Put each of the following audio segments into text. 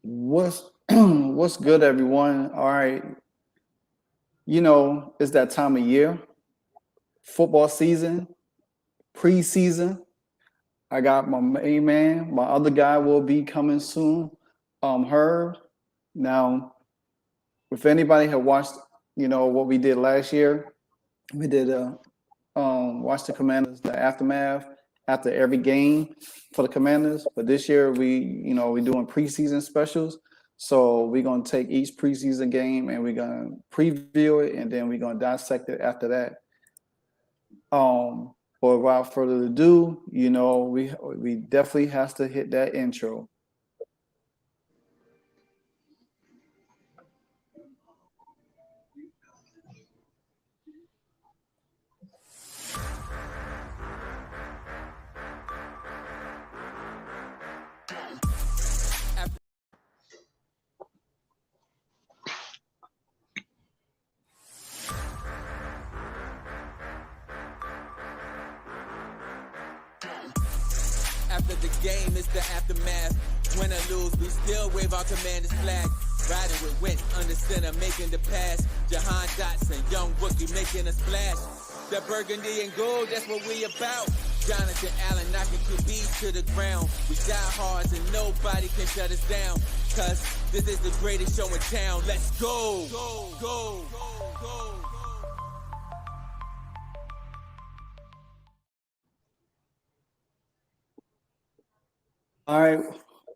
What's what's good, everyone? All right, it's that time of year, football season, preseason. I got my main man, my other guy will be coming soon. Herb. Now, if anybody had watched, what we did last year, we did watch the Commanders, the aftermath after every game for the Commanders. But this year we're doing preseason specials. So we're gonna take each preseason game and we're gonna preview it and then we're gonna dissect it after that. But without further ado, we definitely has to hit that intro. After the game, it's the aftermath. Win or lose, we still wave our commander's flag. Riding with wit, under center, making the pass. Jahan Dotson, young rookie, making a splash. That burgundy and gold, that's what we about. Jonathan Allen knocking QBs to the ground. We die hard and nobody can shut us down. Cause this is the greatest show in town. Let's go! Go, go, go, go. All right,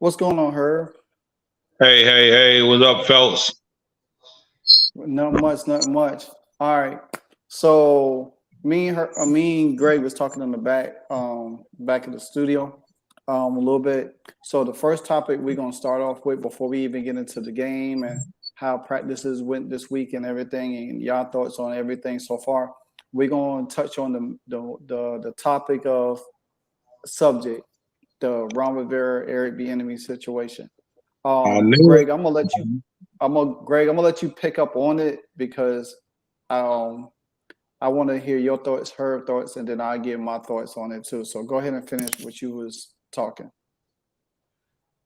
what's going on, Herb? Hey, what's up, fellas? Not much, not much. All right. So me and Greg was talking in the back of the studio, a little bit. So the first topic we're gonna start off with before we even get into the game and how practices went this week and everything, and y'all thoughts on everything so far. We're gonna touch on the topic of subject, the Ron Rivera, Eric Bieniemy situation. I knew Greg, it. I'm gonna let you pick up on it because um I want to hear your thoughts, her thoughts, and then I'll give my thoughts on it too. So go ahead and finish what you was talking.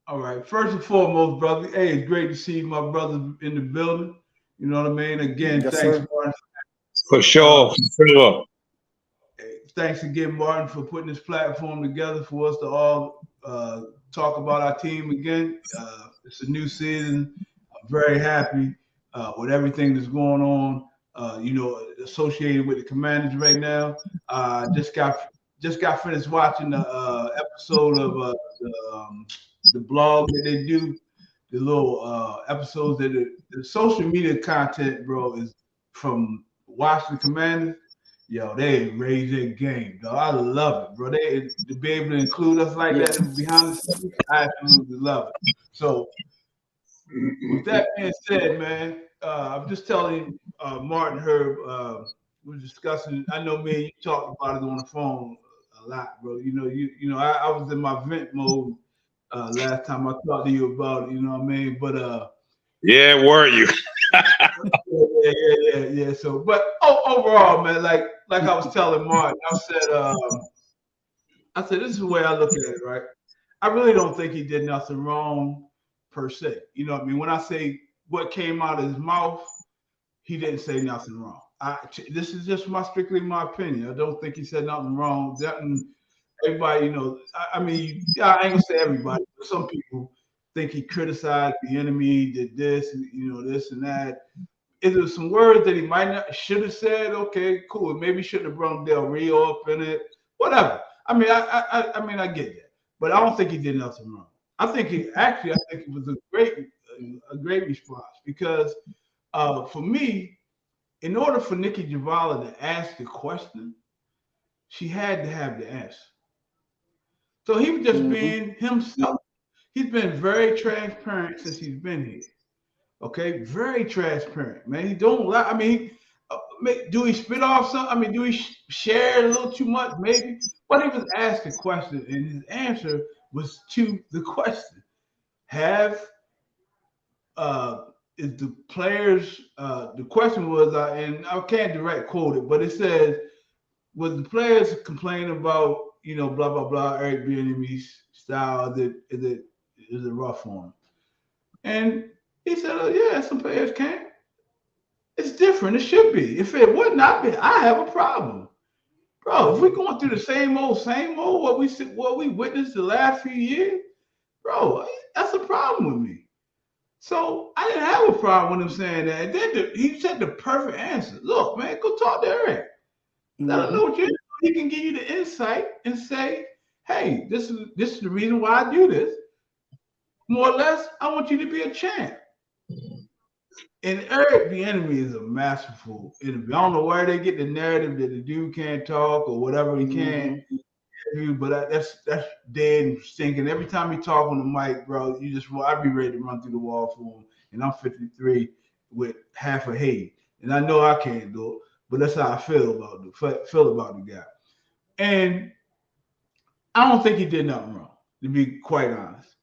All right. First and foremost, brother, hey, it's great to see my brother in the building. You know what I mean? Again, Yes, thanks, sir. Martin. For sure, for sure. Thanks again, Martin, for putting this platform together for us to all talk about our team again. It's a new season. I'm very happy with everything that's going on. Associated with the Commanders right now. Just got finished watching the episode of the blog that they do. The little episodes that the social media content, bro, is from watching the Commanders. Yo, they raised their game, dog. I love it, bro. They to be able to include us like Yeah. that behind the scenes, I absolutely love it. So, with that being said, man, I'm just telling Martin Herb, we're discussing. I know me and you talked about it on the phone a lot, bro. I was in my vent mode last time I talked to you about it. You know what I mean? But Yeah, were you? yeah. So, but overall, man, like I was telling Martin, I said this is the way I look at it, right? I really don't think he did nothing wrong per se. You know what I mean? When I say what came out of his mouth, he didn't say nothing wrong. This is just strictly my opinion. I don't think he said nothing wrong. Everybody, I ain't gonna say everybody, but some people think he criticized the enemy, did this, this and that. If there's some words that he might not should have said, okay, cool. Maybe shouldn't have brought Del Rio up in it. Whatever. I get that, but I don't think he did nothing wrong. I think it was a great response because for me, in order for Nikki Javala to ask the question, she had to have the answer. So he was just Mm-hmm. being himself. He's been very transparent since he's been here. Okay, very transparent, man. He don't lie. Do he spit off something? Do he share a little too much? Maybe. But he was asked a question, and his answer was to the question. Have is the players? The question was, and I can't direct quote it, but it says, was the players complaining about blah blah blah Eric Bieniemy's style? Is it rough on him? And he said, "Oh yeah, some players can." It's different. It should be. If it would not be, I have a problem, bro. If we're going through the same old, what we witnessed the last few years, bro, that's a problem with me. So I didn't have a problem with him saying that. And then he said the perfect answer. Look, man, go talk to Eric. Let him know what you're doing. He can give you the insight and say, "Hey, this is the reason why I do this. More or less, I want you to be a champ." And Eric Bieniemy is a masterful interview. I don't know where they get the narrative that the dude can't talk or whatever he can interview, but that's dead and stinking. Every time he talk on the mic, bro, I'd be ready to run through the wall for him. And I'm 53 with half a head, and I know I can't do it, but that's how I feel about the guy. And I don't think he did nothing wrong, to be quite honest.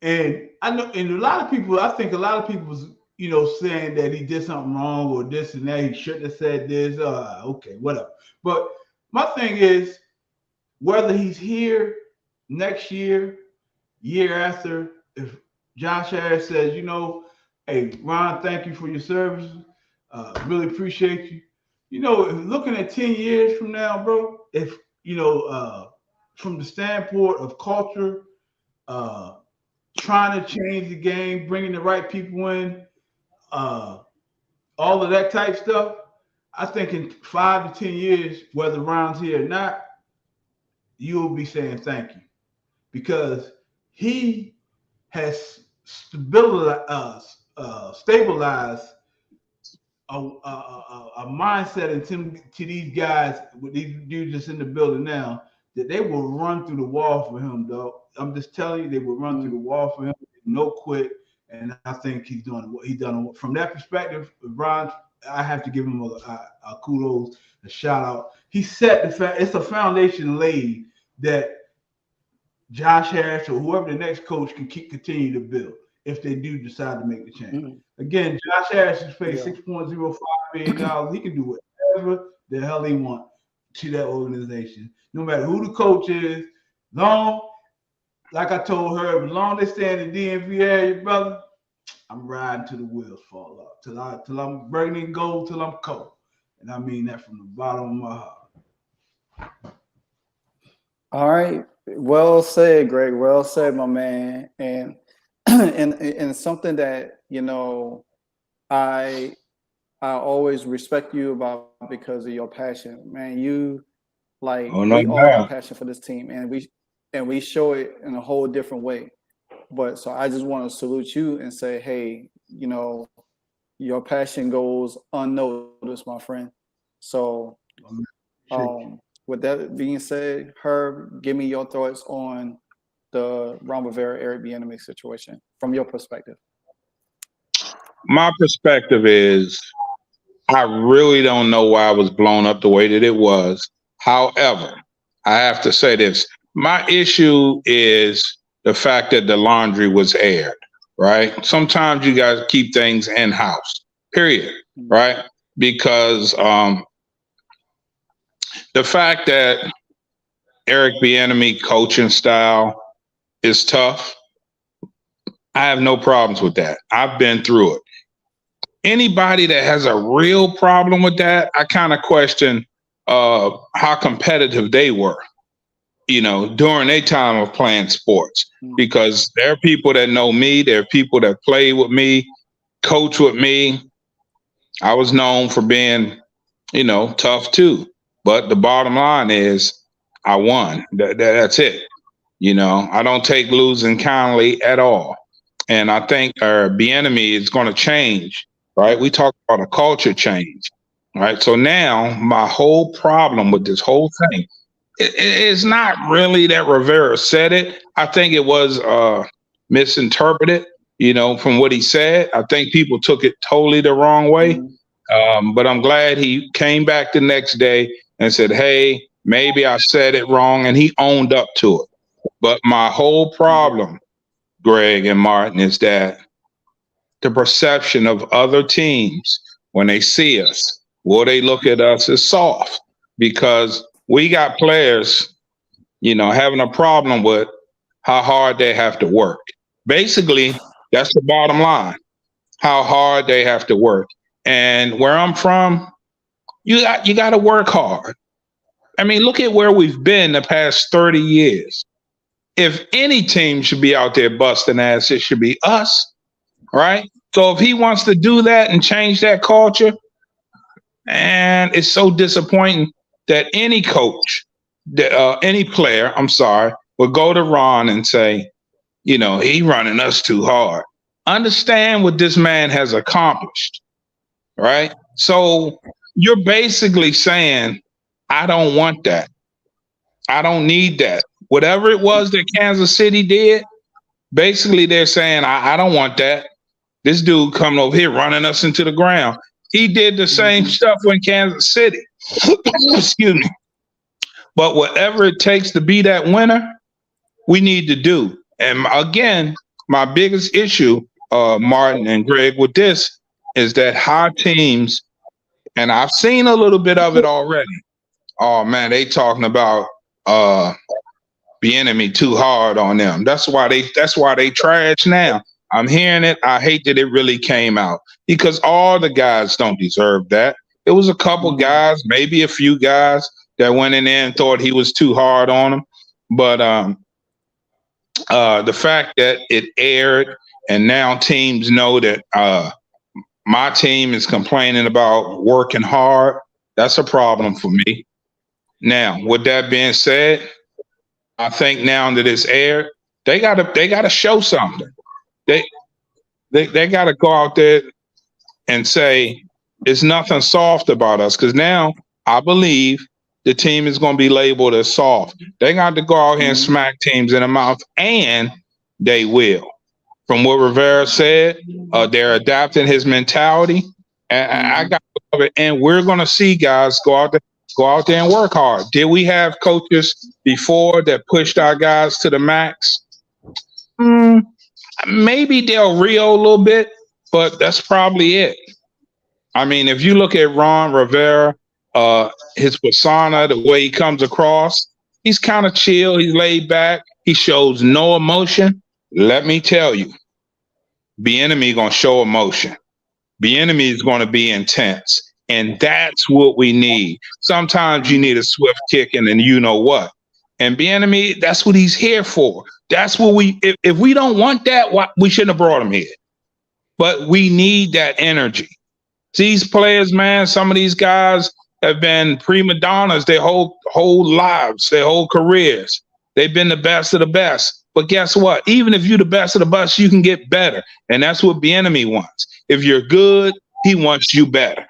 And I know, and I think a lot of people was, saying that he did something wrong or this and that. He shouldn't have said this. Okay, whatever. But my thing is, whether he's here next year, year after, if Josh Harris says, "Hey, Ron, thank you for your service. Really appreciate you." If looking at 10 years from now, bro, if, from the standpoint of culture, trying to change the game, bringing the right people in, all of that type stuff, I think in 5 to 10 years, whether Ron's here or not, you'll be saying thank you, because he has stabilized a mindset to these guys, with these dudes that's in the building now, that they will run through the wall for him, though. I'm just telling you, they will run through the wall for him, no quit. And I think he's done what he's done. From that perspective, Ron, I have to give him a kudos, a shout out. He set it's a foundation laid that Josh Harris or whoever the next coach can continue to build if they do decide to make the change. Again, Josh Harris is paid $6.05 million. He can do whatever the hell he wants to that organization, no matter who the coach is. Like I told her, as long as they stay in the DMV area, brother, I'm riding till the wheels fall off, till I'm burning gold, till I'm cold, and I mean that from the bottom of my heart. All right, well said, Greg. Well said, my man. And and something that I always respect you about because of your passion, man. You we all got passion for this team, and we show it in a whole different way. But so I just want to salute you and say, hey, your passion goes unnoticed, my friend. So with that being said, Herb, give me your thoughts on the Ron Rivera, Eric Bieniemy situation from your perspective. My perspective is, I really don't know why it was blown up the way that it was. However, I have to say this. My issue is the fact that the laundry was aired, right? Sometimes you guys keep things in-house, period, right? Because the fact that Eric Bieniemy coaching style is tough, I have no problems with that. I've been through it. Anybody that has a real problem with that, I kind of question how competitive they were, during their time of playing sports. Because there are people that know me, there are people that play with me, coach with me. I was known for being, tough too. But the bottom line is I won. That's it. I don't take losing kindly at all. And I think Bieniemy is going to change, right? We talk about a culture change, right? So now my whole problem with this whole thing, it's not really that Rivera said it. I think it was misinterpreted, from what he said. I think people took it totally the wrong way. But I'm glad he came back the next day and said, hey, maybe I said it wrong, and he owned up to it. But my whole problem, Greg and Martin, is that the perception of other teams, when they see us, will they look at us as soft? Because we got players, having a problem with how hard they have to work. Basically, That's the bottom line. How hard they have to work. And where I'm from, you got to work hard. I mean, look at where we've been the past 30 years. If any team should be out there busting ass, it should be us, right? So if he wants to do that and change that culture, and it's so disappointing that any coach, any player, would go to Ron and say, he running us too hard. Understand what this man has accomplished, right? So you're basically saying, I don't want that. I don't need that. Whatever it was that Kansas City did, basically they're saying, I don't want that. This dude coming over here running us into the ground. He did the same stuff in Kansas City. Excuse me. But whatever it takes to be that winner, we need to do. And again, my biggest issue, Martin and Greg, with this is that high teams, and I've seen a little bit of it already. Oh man, they talking about the enemy too hard on them. That's why they trash now. I'm hearing it. I hate that it really came out because all the guys don't deserve that. It was a couple guys, maybe a few guys that went in there and thought he was too hard on them. But the fact that it aired and now teams know that my team is complaining about working hard, that's a problem for me. Now, with that being said, I think now that it's aired, they gotta show something. They gotta go out there and say it's nothing soft about us, because now I believe the team is going to be labeled as soft. They got to go out here and smack teams in the mouth, and they will. From what Rivera said, they're adapting his mentality, and I got to love it. And we're going to see guys go out there and work hard. Did we have coaches before that pushed our guys to the max? Maybe Del Rio a little bit, but that's probably it. I mean, if you look at Ron Rivera, his persona, the way he comes across, he's kind of chill. He's laid back. He shows no emotion. Let me tell you, Bieniemy going to show emotion. Bieniemy is going to be intense. And that's what we need. Sometimes you need a swift kick and then you know what. And Bieniemy, that's what he's here for. That's what if we don't want that, we shouldn't have brought him here. But we need that energy. These players, man, some of these guys have been prima donnas their whole lives, their whole careers. They've been the best of the best. But guess what? Even if you're the best of the best, you can get better. And that's what Bieniemy wants. If you're good, he wants you better,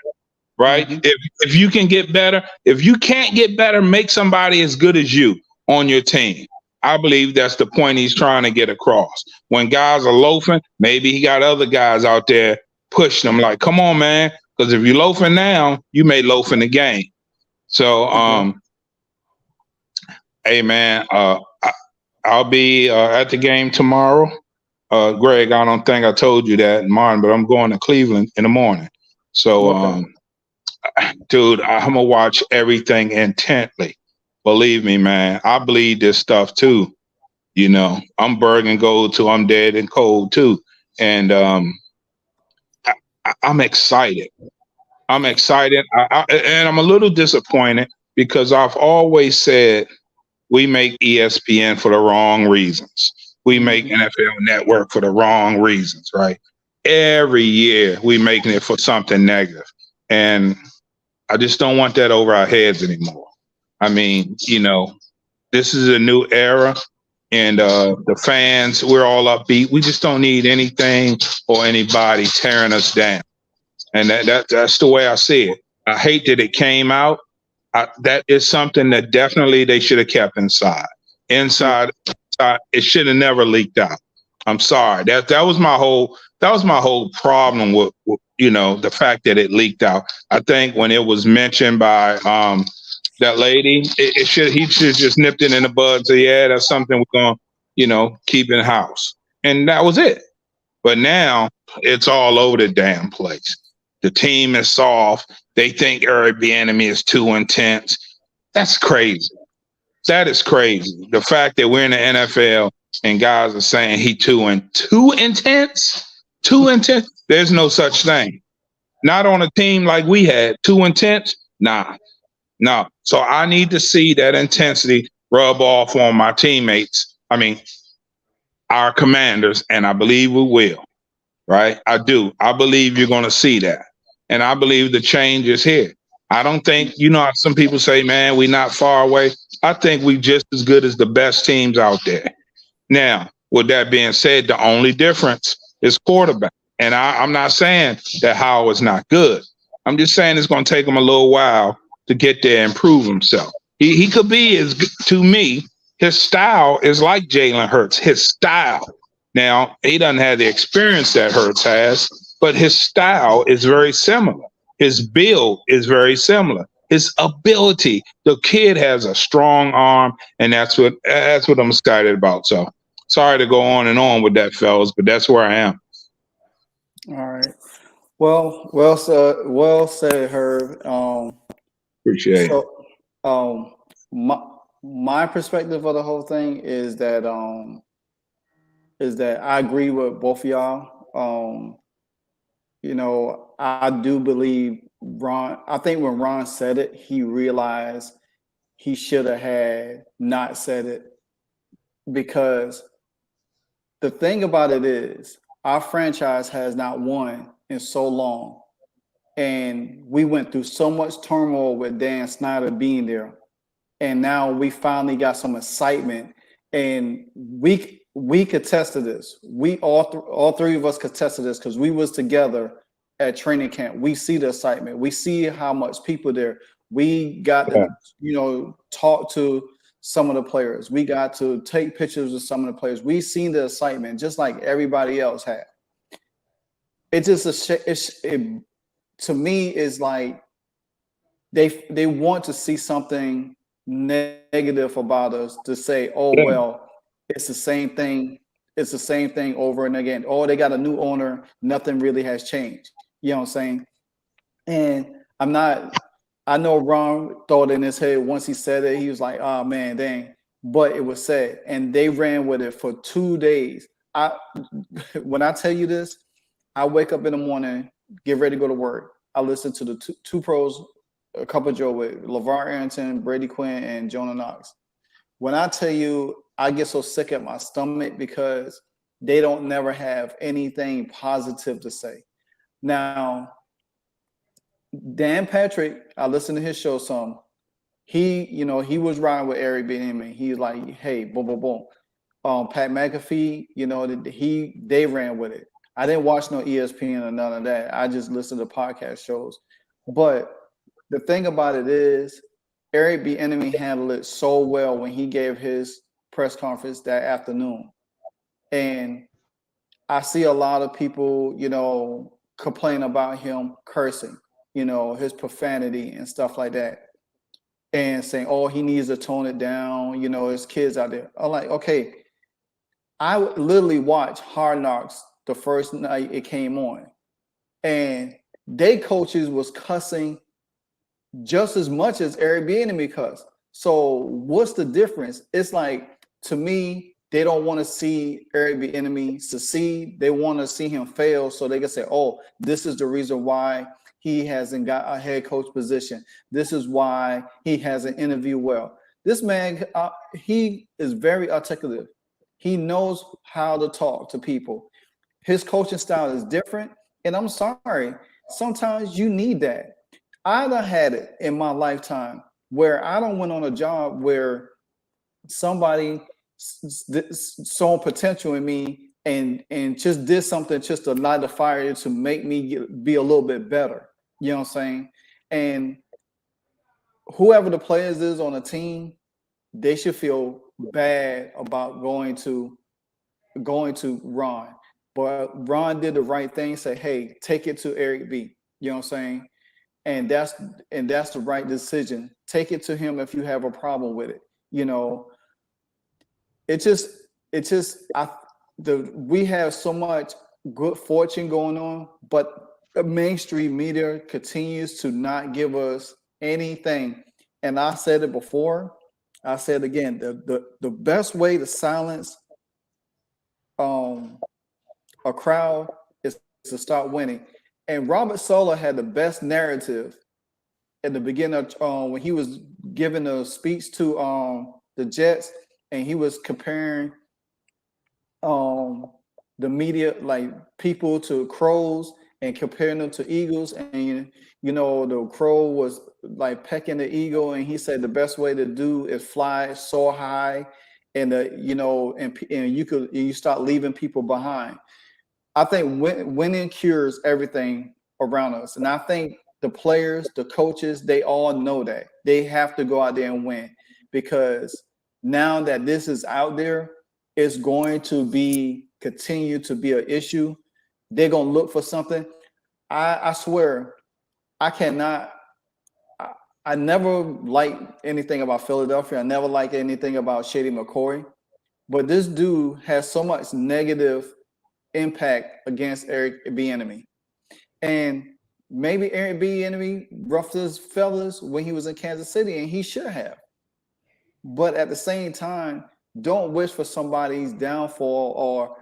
right? Mm-hmm. If you can get better, if you can't get better, make somebody as good as you on your team. I believe that's the point he's trying to get across. When guys are loafing, maybe he got other guys out there pushing them like, come on, man. Because if you're loafing now, you may loaf in the game. So, hey, man, I'll be at the game tomorrow. Greg, I don't think I told you that, Martin, but I'm going to Cleveland in the morning. So, dude, I'm going to watch everything intently. Believe me, man, I bleed this stuff too. You know, I'm Bergen gold too. I'm dead and cold too. And I'm excited. I'm excited. And I'm a little disappointed because I've always said we make ESPN for the wrong reasons. We make NFL Network for the wrong reasons, right? Every year we making it for something negative. And I just don't want that over our heads anymore. I mean, you know, this is a new era, and the fans, we're all upbeat. We just don't need anything or anybody tearing us down. And that's the way I see it. I hate that it came out. That is something that definitely they should have kept inside. Inside, it should have never leaked out. I'm sorry. That was my whole problem with you know, the fact that it leaked out. I think when it was mentioned by that lady, he should just nipped it in the bud and say, yeah, that's something we're going to, you know, keep in house. And that was it. But now it's all over the damn place. The team is soft. They think Eric Bieniemy is too intense. That's crazy. That is crazy. The fact that we're in the NFL and guys are saying he too intense. Too intense. There's no such thing. Not on a team like we had. Too intense. Nah, no. So I need to see that intensity rub off on my teammates. I mean, our commanders, and I believe we will. Right? I do. I believe you're going to see that, and I believe the change is here. I don't think, how some people say, man, we're not far away. I think we just as good as the best teams out there. Now, with that being said, the only difference is quarterback. And I'm not saying that Howard is not good. I'm just saying it's going to take him a little while to get there and prove himself. He could be, as to me, his style is like Jalen Hurts, his style. Now, he doesn't have the experience that Hurts has, but his style is very similar. His build is very similar. His ability, the kid has a strong arm, and that's what I'm excited about. So sorry to go on and on with that, fellas, but that's where I am. All right. Well said, Herb. Appreciate it. So, my perspective of the whole thing is that I agree with both of y'all. I do believe Ron. I think when Ron said it, he realized he should have had not said it, because the thing about it is our franchise has not won in so long, and we went through so much turmoil with Dan Snyder being there, and now we finally got some excitement, and we could test to this. We all three of us could test to this because we was together at training camp. We see the excitement. We see how much people there. We got to, talk to some of the players. We got to take pictures with some of the players. We seen the excitement just like everybody else had. It just to me is like they want to see something negative about us to say, oh well, it's the same thing. It's the same thing over and again. Oh, they got a new owner. Nothing really has changed. You know what I'm saying? And I know Ron thought in his head once he said it, he was like, oh man, dang. But it was said. And they ran with it for 2 days. When I tell you this, I wake up in the morning, get ready to go to work. I listen to the two pros, a couple of Joe with LeVar Arrington, Brady Quinn, and Jonah Knox. When I tell you, I get so sick at my stomach because they don't never have anything positive to say. Now, Dan Patrick, I listened to his show some. He was riding with Eric Bieniemy. He's like, hey, boom, boom, boom. Pat McAfee, they ran with it. I didn't watch no ESPN or none of that. I just listened to podcast shows. But the thing about it is, Eric Bieniemy handled it so well when he gave his press conference that afternoon. And I see a lot of people, complain about him cursing, his profanity and stuff like that. And saying, oh, he needs to tone it down, his kids out there. I'm like, okay, I literally watched Hard Knocks the first night it came on. And they coaches was cussing just as much as Eric Bieniemy cussed. So what's the difference? It's like, to me, they don't want to see Eric Bieniemy succeed. They want to see him fail so they can say, oh, this is the reason why he hasn't got a head coach position. This is why he hasn't interviewed well. This man, he is very articulate. He knows how to talk to people. His coaching style is different. And I'm sorry, sometimes you need that. I done had it in my lifetime where I done went on a job where somebody saw potential in me and just did something just to light the fire to make me be a little bit better. You know what I'm saying? And whoever the players is on a team, they should feel bad about going to Ron. But Ron did the right thing, say, hey, take it to Eric B. You know what I'm saying? And that's the right decision. Take it to him if you have a problem with it. We have so much good fortune going on, but the mainstream media continues to not give us anything. And I said it before, I said it again, the best way to silence a crowd is to start winning. And Robert Sala had the best narrative at the beginning of when he was giving a speech to the Jets, and he was comparing the media, like people, to crows and comparing them to eagles. And the crow was like pecking the eagle, and he said the best way to do is fly so high, and you start leaving people behind. I think winning cures everything around us, and I think the players, the coaches, they all know that they have to go out there and win, because now that this is out there, it's going to continue to be an issue. They're gonna look for something. I swear, I never liked anything about Philadelphia. I never liked anything about Shady McCoy, but this dude has so much negative impact against Eric Bieniemy. And maybe Eric Bieniemy roughed his feathers when he was in Kansas City, and he should have. But at the same time, don't wish for somebody's downfall,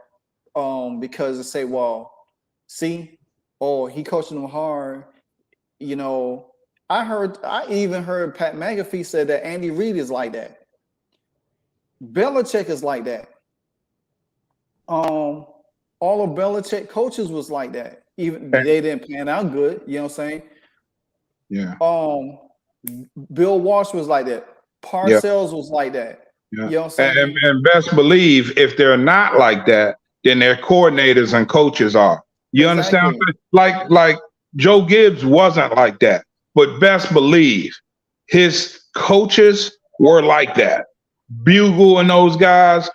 or because they say, well, see, he coaching them hard. I even heard Pat McAfee said that Andy Reid is like that. Belichick is like that. All of Belichick coaches was like that. Even they didn't pan out good. You know what I'm saying? Yeah. Bill Walsh was like that. Parcells was like that. Yeah. You know what I'm saying? And best believe if they're not like that, then their coordinators and coaches are. You understand? Like Joe Gibbs wasn't like that, but best believe his coaches were like that. Bugle and those guys,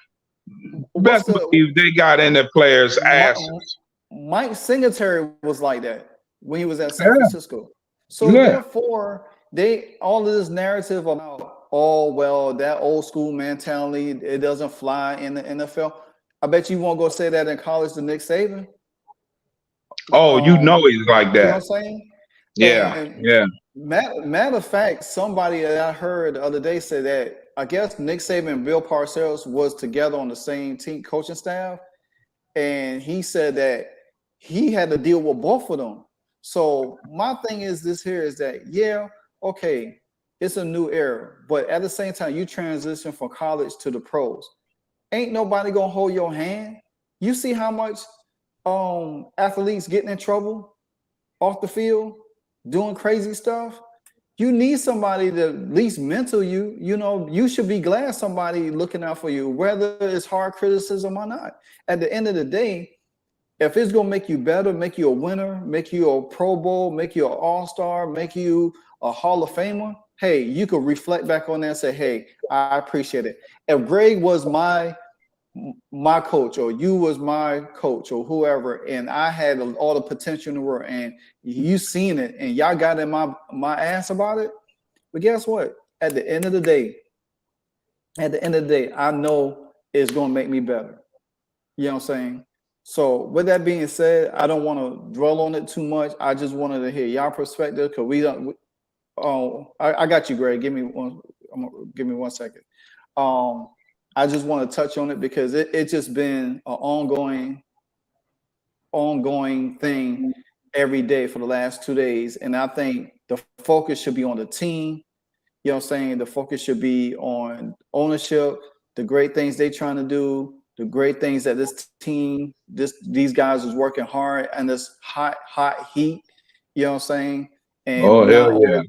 best believe they got in their players' asses. Mike Singletary was like that when he was at San Francisco. So therefore, all of this narrative about, that old school mentality, it doesn't fly in the NFL. I bet you won't go say that in college to Nick Saban. Oh, he's like that. You know what I'm saying? Yeah, yeah. Matter of fact, somebody that I heard the other day said that I guess Nick Saban and Bill Parcells was together on the same team coaching staff, and he said that he had to deal with both of them. So my thing is this here is that, okay, it's a new era, but at the same time, you transition from college to the pros. Ain't nobody gonna hold your hand. You see how much athletes getting in trouble off the field, doing crazy stuff. You need somebody to at least mentor you. You should be glad somebody looking out for you, whether it's hard criticism or not. At the end of the day, if it's gonna make you better, make you a winner, make you a Pro Bowl, make you an All-Star, make you a Hall of Famer, hey, you could reflect back on that and say, hey, I appreciate it. If Greg was my coach, or you was my coach, or whoever, and I had all the potential in the world, and you seen it, and y'all got in my ass about it, but guess what? At the end of the day, I know it's gonna make me better. You know what I'm saying? So with that being said, I don't want to dwell on it too much. I just wanted to hear y'all perspective, because we don't. I got you, Greg. Give me 1 second. I just want to touch on it because it's just been an ongoing thing every day for the last 2 days. And I think the focus should be on the team. You know what I'm saying? The focus should be on ownership, the great things they're trying to do, the great things that this team, these guys is working hard and this hot heat. You know what I'm saying? And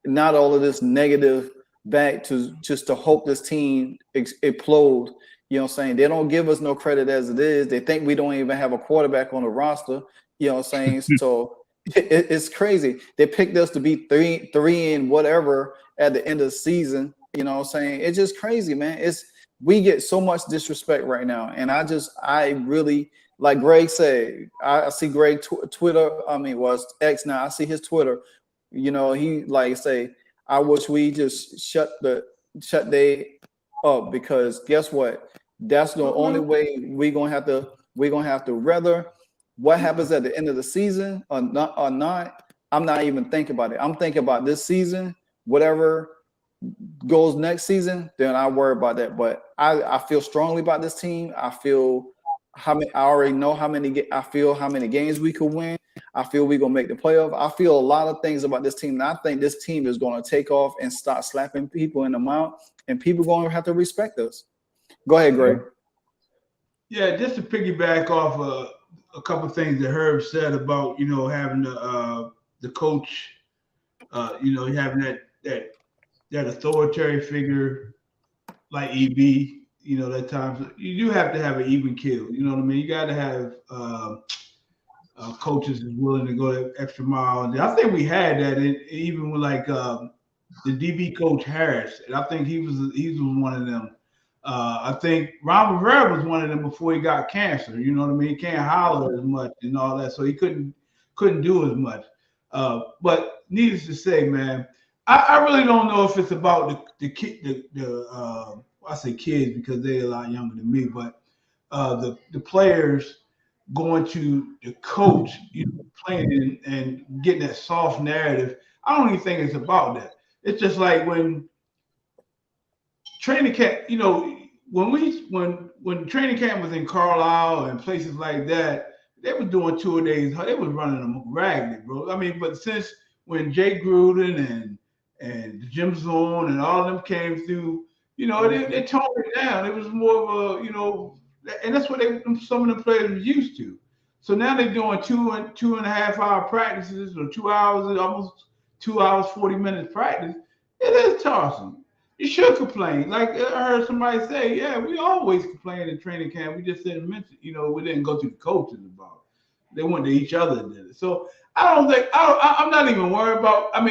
not all of this negative back to just to hope this team explode. You know what I'm saying? They don't give us no credit as it is. They think we don't even have a quarterback on the roster. You know what I'm saying? So it's crazy. They picked us to be three and whatever at the end of the season. You know what I'm saying? It's just crazy, man. We get so much disrespect right now. And I really, like Greg said, I see Greg Twitter. It's X now. I see his Twitter. He like say, I wish we just shut they up, because guess what? That's the only way we're gonna have to rather what happens at the end of the season or not. I'm not even thinking about it. I'm thinking about this season. Whatever goes next season, then I worry about that. But I feel strongly about this team. I feel I already know how many games we could win. I feel we're gonna make the playoff. I feel a lot of things about this team, and I think this team is gonna take off and start slapping people in the mouth, and people gonna have to respect us. Go ahead, Greg. Yeah, just to piggyback off a couple of things that Herb said about having the coach, having that authoritarian figure like EB. At times you do have to have an even keel. You know what I mean? You got to have coaches is willing to go that extra mile. And I think we had that even with the DB coach Harris, and I think he was one of them. I think Ron Rivera was one of them before he got cancer. You know what I mean? He can't holler as much and all that, so he couldn't do as much. But needless to say, man, I really don't know if it's about I say kids because they're a lot younger than me, but the players going to the coach, playing and getting that soft narrative. I don't even think it's about that. It's just like when training camp, when training camp was in Carlisle and places like that, they were doing 2 days. They was running them ragged, bro. I mean, but since when Jay Gruden and Jim Zorn and all of them came through, they toned it down. It was more of a, and that's what some of the players were used to. So now they're doing 2.5 hour practices or 2 hours, almost 2 hours, 40 minutes practice. It is tossing. You should complain. Like I heard somebody say, yeah, we always complain in training camp. We just didn't mention, we didn't go to the coaches about it. They went to each other and did it. So I'm not even worried about, from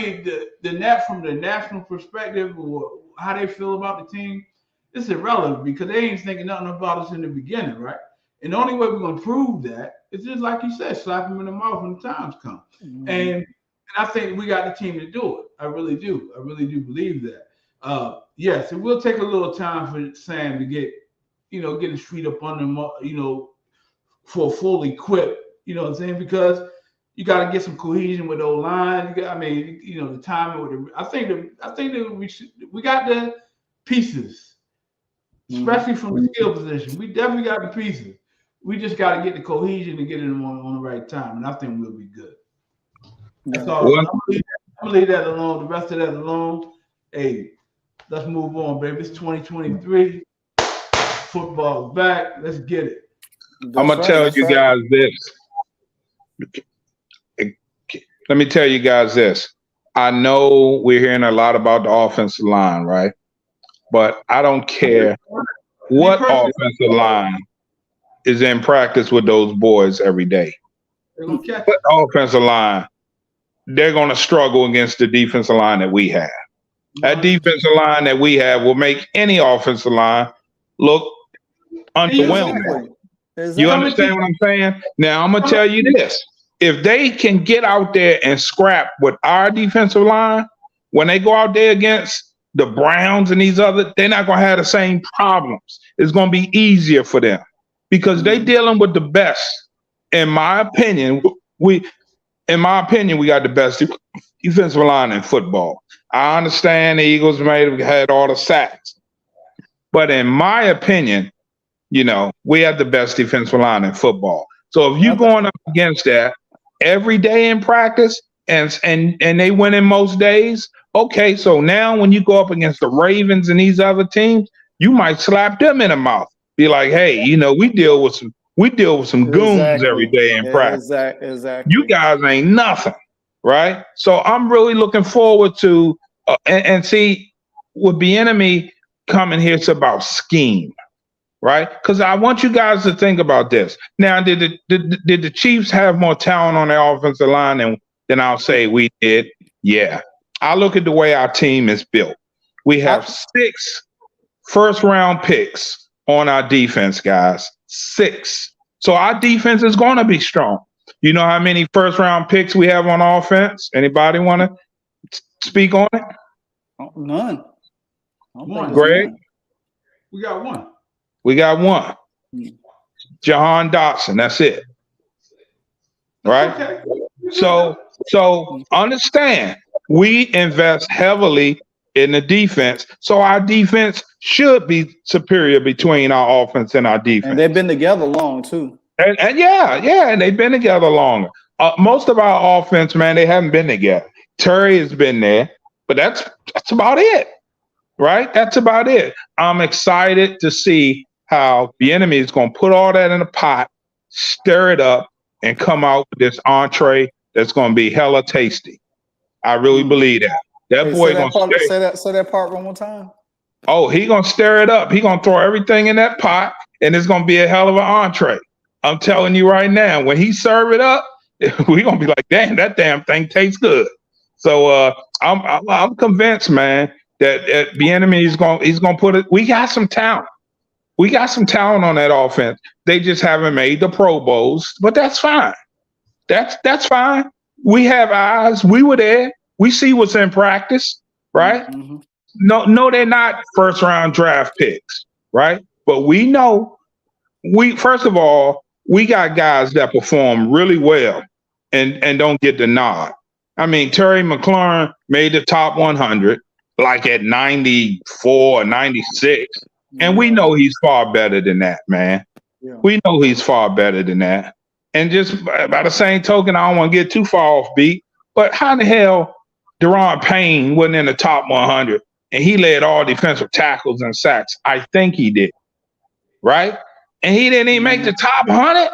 the national perspective or how they feel about the team, it's irrelevant because they ain't thinking nothing about us in the beginning, right? And the only way we're going to prove that is just like you said, slap them in the mouth when the times come. Mm-hmm. And I think we got the team to do it. I really do. I really do believe that. Yes, it will take a little time for Sam to get his feet up under him, for full equipped, you know what I'm saying? Because you got to get some cohesion with the line. The timing with the. I think that we got the pieces, especially from the skill position. We definitely got the pieces. We just got to get the cohesion to get them on the right time, and I think we'll be good. That's all. I'm gonna leave that alone. The rest of that alone. Hey, let's move on, baby. It's 2023. Football's back. Let's get it. I'm gonna tell you guys this. Let me tell you guys this. I know we're hearing a lot about the offensive line, right? But I don't care what offensive line is in practice with those boys every day. What offensive line, they're going to struggle against the defensive line that we have. That defensive line that we have will make any offensive line look underwhelming. Exactly. You understand what I'm saying? Now, I'm going to tell you this. If they can get out there and scrap with our defensive line, when they go out there against the Browns and these other, they're not going to have the same problems. It's going to be easier for them because they're dealing with the best. In my opinion, we got the best defensive line in football. I understand the Eagles had all the sacks, but in my opinion, we have the best defensive line in football. So if you're going up against that every day in practice and they win in most days, okay. So now when you go up against the Ravens and these other teams, you might slap them in the mouth. Be like, hey, we deal with some goons every day in practice. Exactly. You guys ain't nothing, right? So I'm really looking forward to and see with Bieniemy coming here. It's about scheme. Right? Because I want you guys to think about this. Now, did the Chiefs have more talent on their offensive line than I'll say we did? Yeah. I look at the way our team is built. We have 6 first-round picks on our defense, guys. 6. So our defense is going to be strong. You know how many first-round picks we have on offense? Anybody want to speak on it? None. Greg? We got one. We got one. DeShaun Watson. That's it. Right? Okay. So understand, we invest heavily in the defense. So our defense should be superior between our offense and our defense. And they've been together long too. And yeah, and they've been together longer. Most of our offense, man, they haven't been together. Terry has been there, but that's about it, right? That's about it. I'm excited to see how the enemy is going to put all that in a pot, stir it up, and come out with this entree that's going to be hella tasty. I really believe that. That Hey, boy say that going to part, say that part one more time. Oh, he going to stir it up. He going to throw everything in that pot, and it's going to be a hell of an entree. I'm telling you right now, when he serve it up, we're going to be like, damn, that damn thing tastes good. So I'm convinced, man, that the enemy he's going to put it. We got some talent. We got some talent on that offense. They just haven't made the Pro Bowls, but that's fine. That's fine. We have eyes. We were there. We see what's in practice, right? Mm-hmm. No, they're not first round draft picks, right? But we know first of all, we got guys that perform really well and don't get the nod. I mean, Terry McLaurin made the top 100 like at 94 or 96. And we know he's far better than that, man. Yeah. We know he's far better than that. And just by the same token, I don't want to get too far off beat, but how the hell DeShaun Payne wasn't in the top 100 and he led all defensive tackles and sacks? I think he did, right? And he didn't even make the top 100?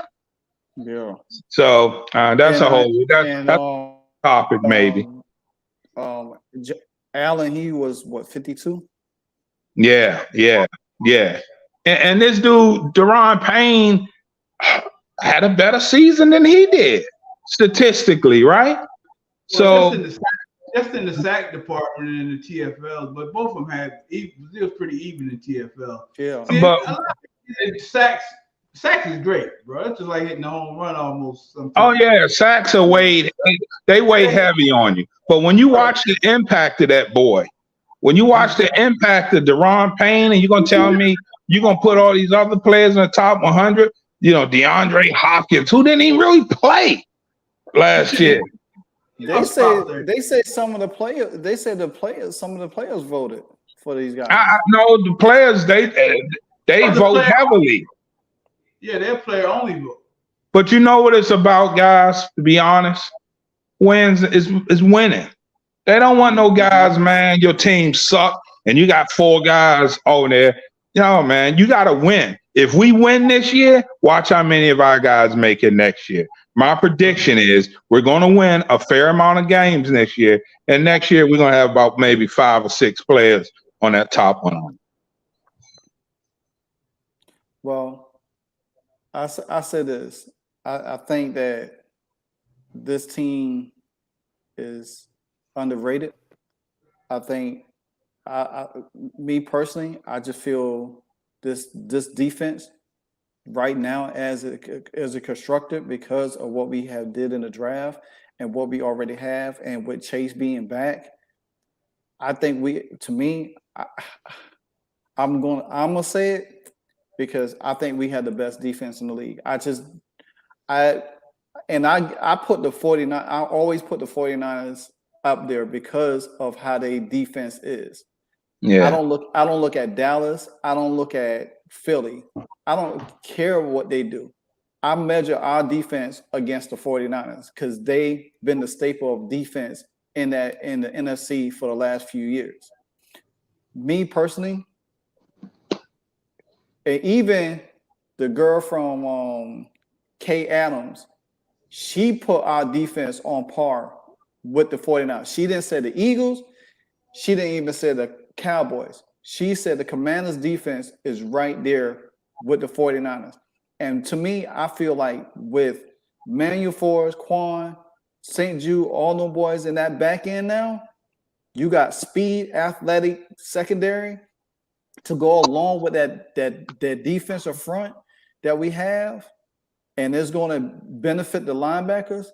Yeah. So that's a whole that's a topic maybe. Allen, he was what, 52? Yeah. And this dude, DeShaun Payne, had a better season than he did, statistically, right? Well, so just in the sack department and in the TFL, but both of them it was pretty even in TFL. Yeah. See, but sacks is great, bro. It's just like hitting a home run almost sometimes. Oh yeah, sacks are weighed heavy on you. But when you watch the impact of that boy, when you watch the impact of DeShaun Payne, and you're gonna tell me you're gonna put all these other players in the top 100, DeAndre Hopkins, who didn't even really play last year. They say some of the players voted for these guys. No, the players they vote heavily. Yeah, they're player only vote. But you know what it's about, guys, to be honest? Wins is winning. They don't want no guys, man, your team suck and you got 4 guys over there. Man, you got to win. If we win this year, watch how many of our guys make it next year. My prediction is we're going to win a fair amount of games next year. And next year, we're going to have about maybe 5 or 6 players on that top 100. Well, I say this. I think that this team is underrated. I think, me personally, I just feel this defense right now as a constructed because of what we have did in the draft and what we already have, and with Chase being back, I think I'm gonna say it because I think we had the best defense in the league. I put the 49. I always put the 49ers up there because of how their defense is. Yeah. I don't look at Dallas. I don't look at Philly. I don't care what they do. I measure our defense against the 49ers because they've been the staple of defense in the NFC for the last few years. Me personally, and even the girl from Kay Adams, she put our defense on par with the 49ers. She didn't say the Eagles. She didn't even say the Cowboys. She said the Commanders' defense is right there with the 49ers. And to me, I feel like with Manuel Forrest, Quan, St. Jude, all them boys in that back end now, you got speed, athletic secondary to go along with that defensive front that we have, and it's going to benefit the linebackers.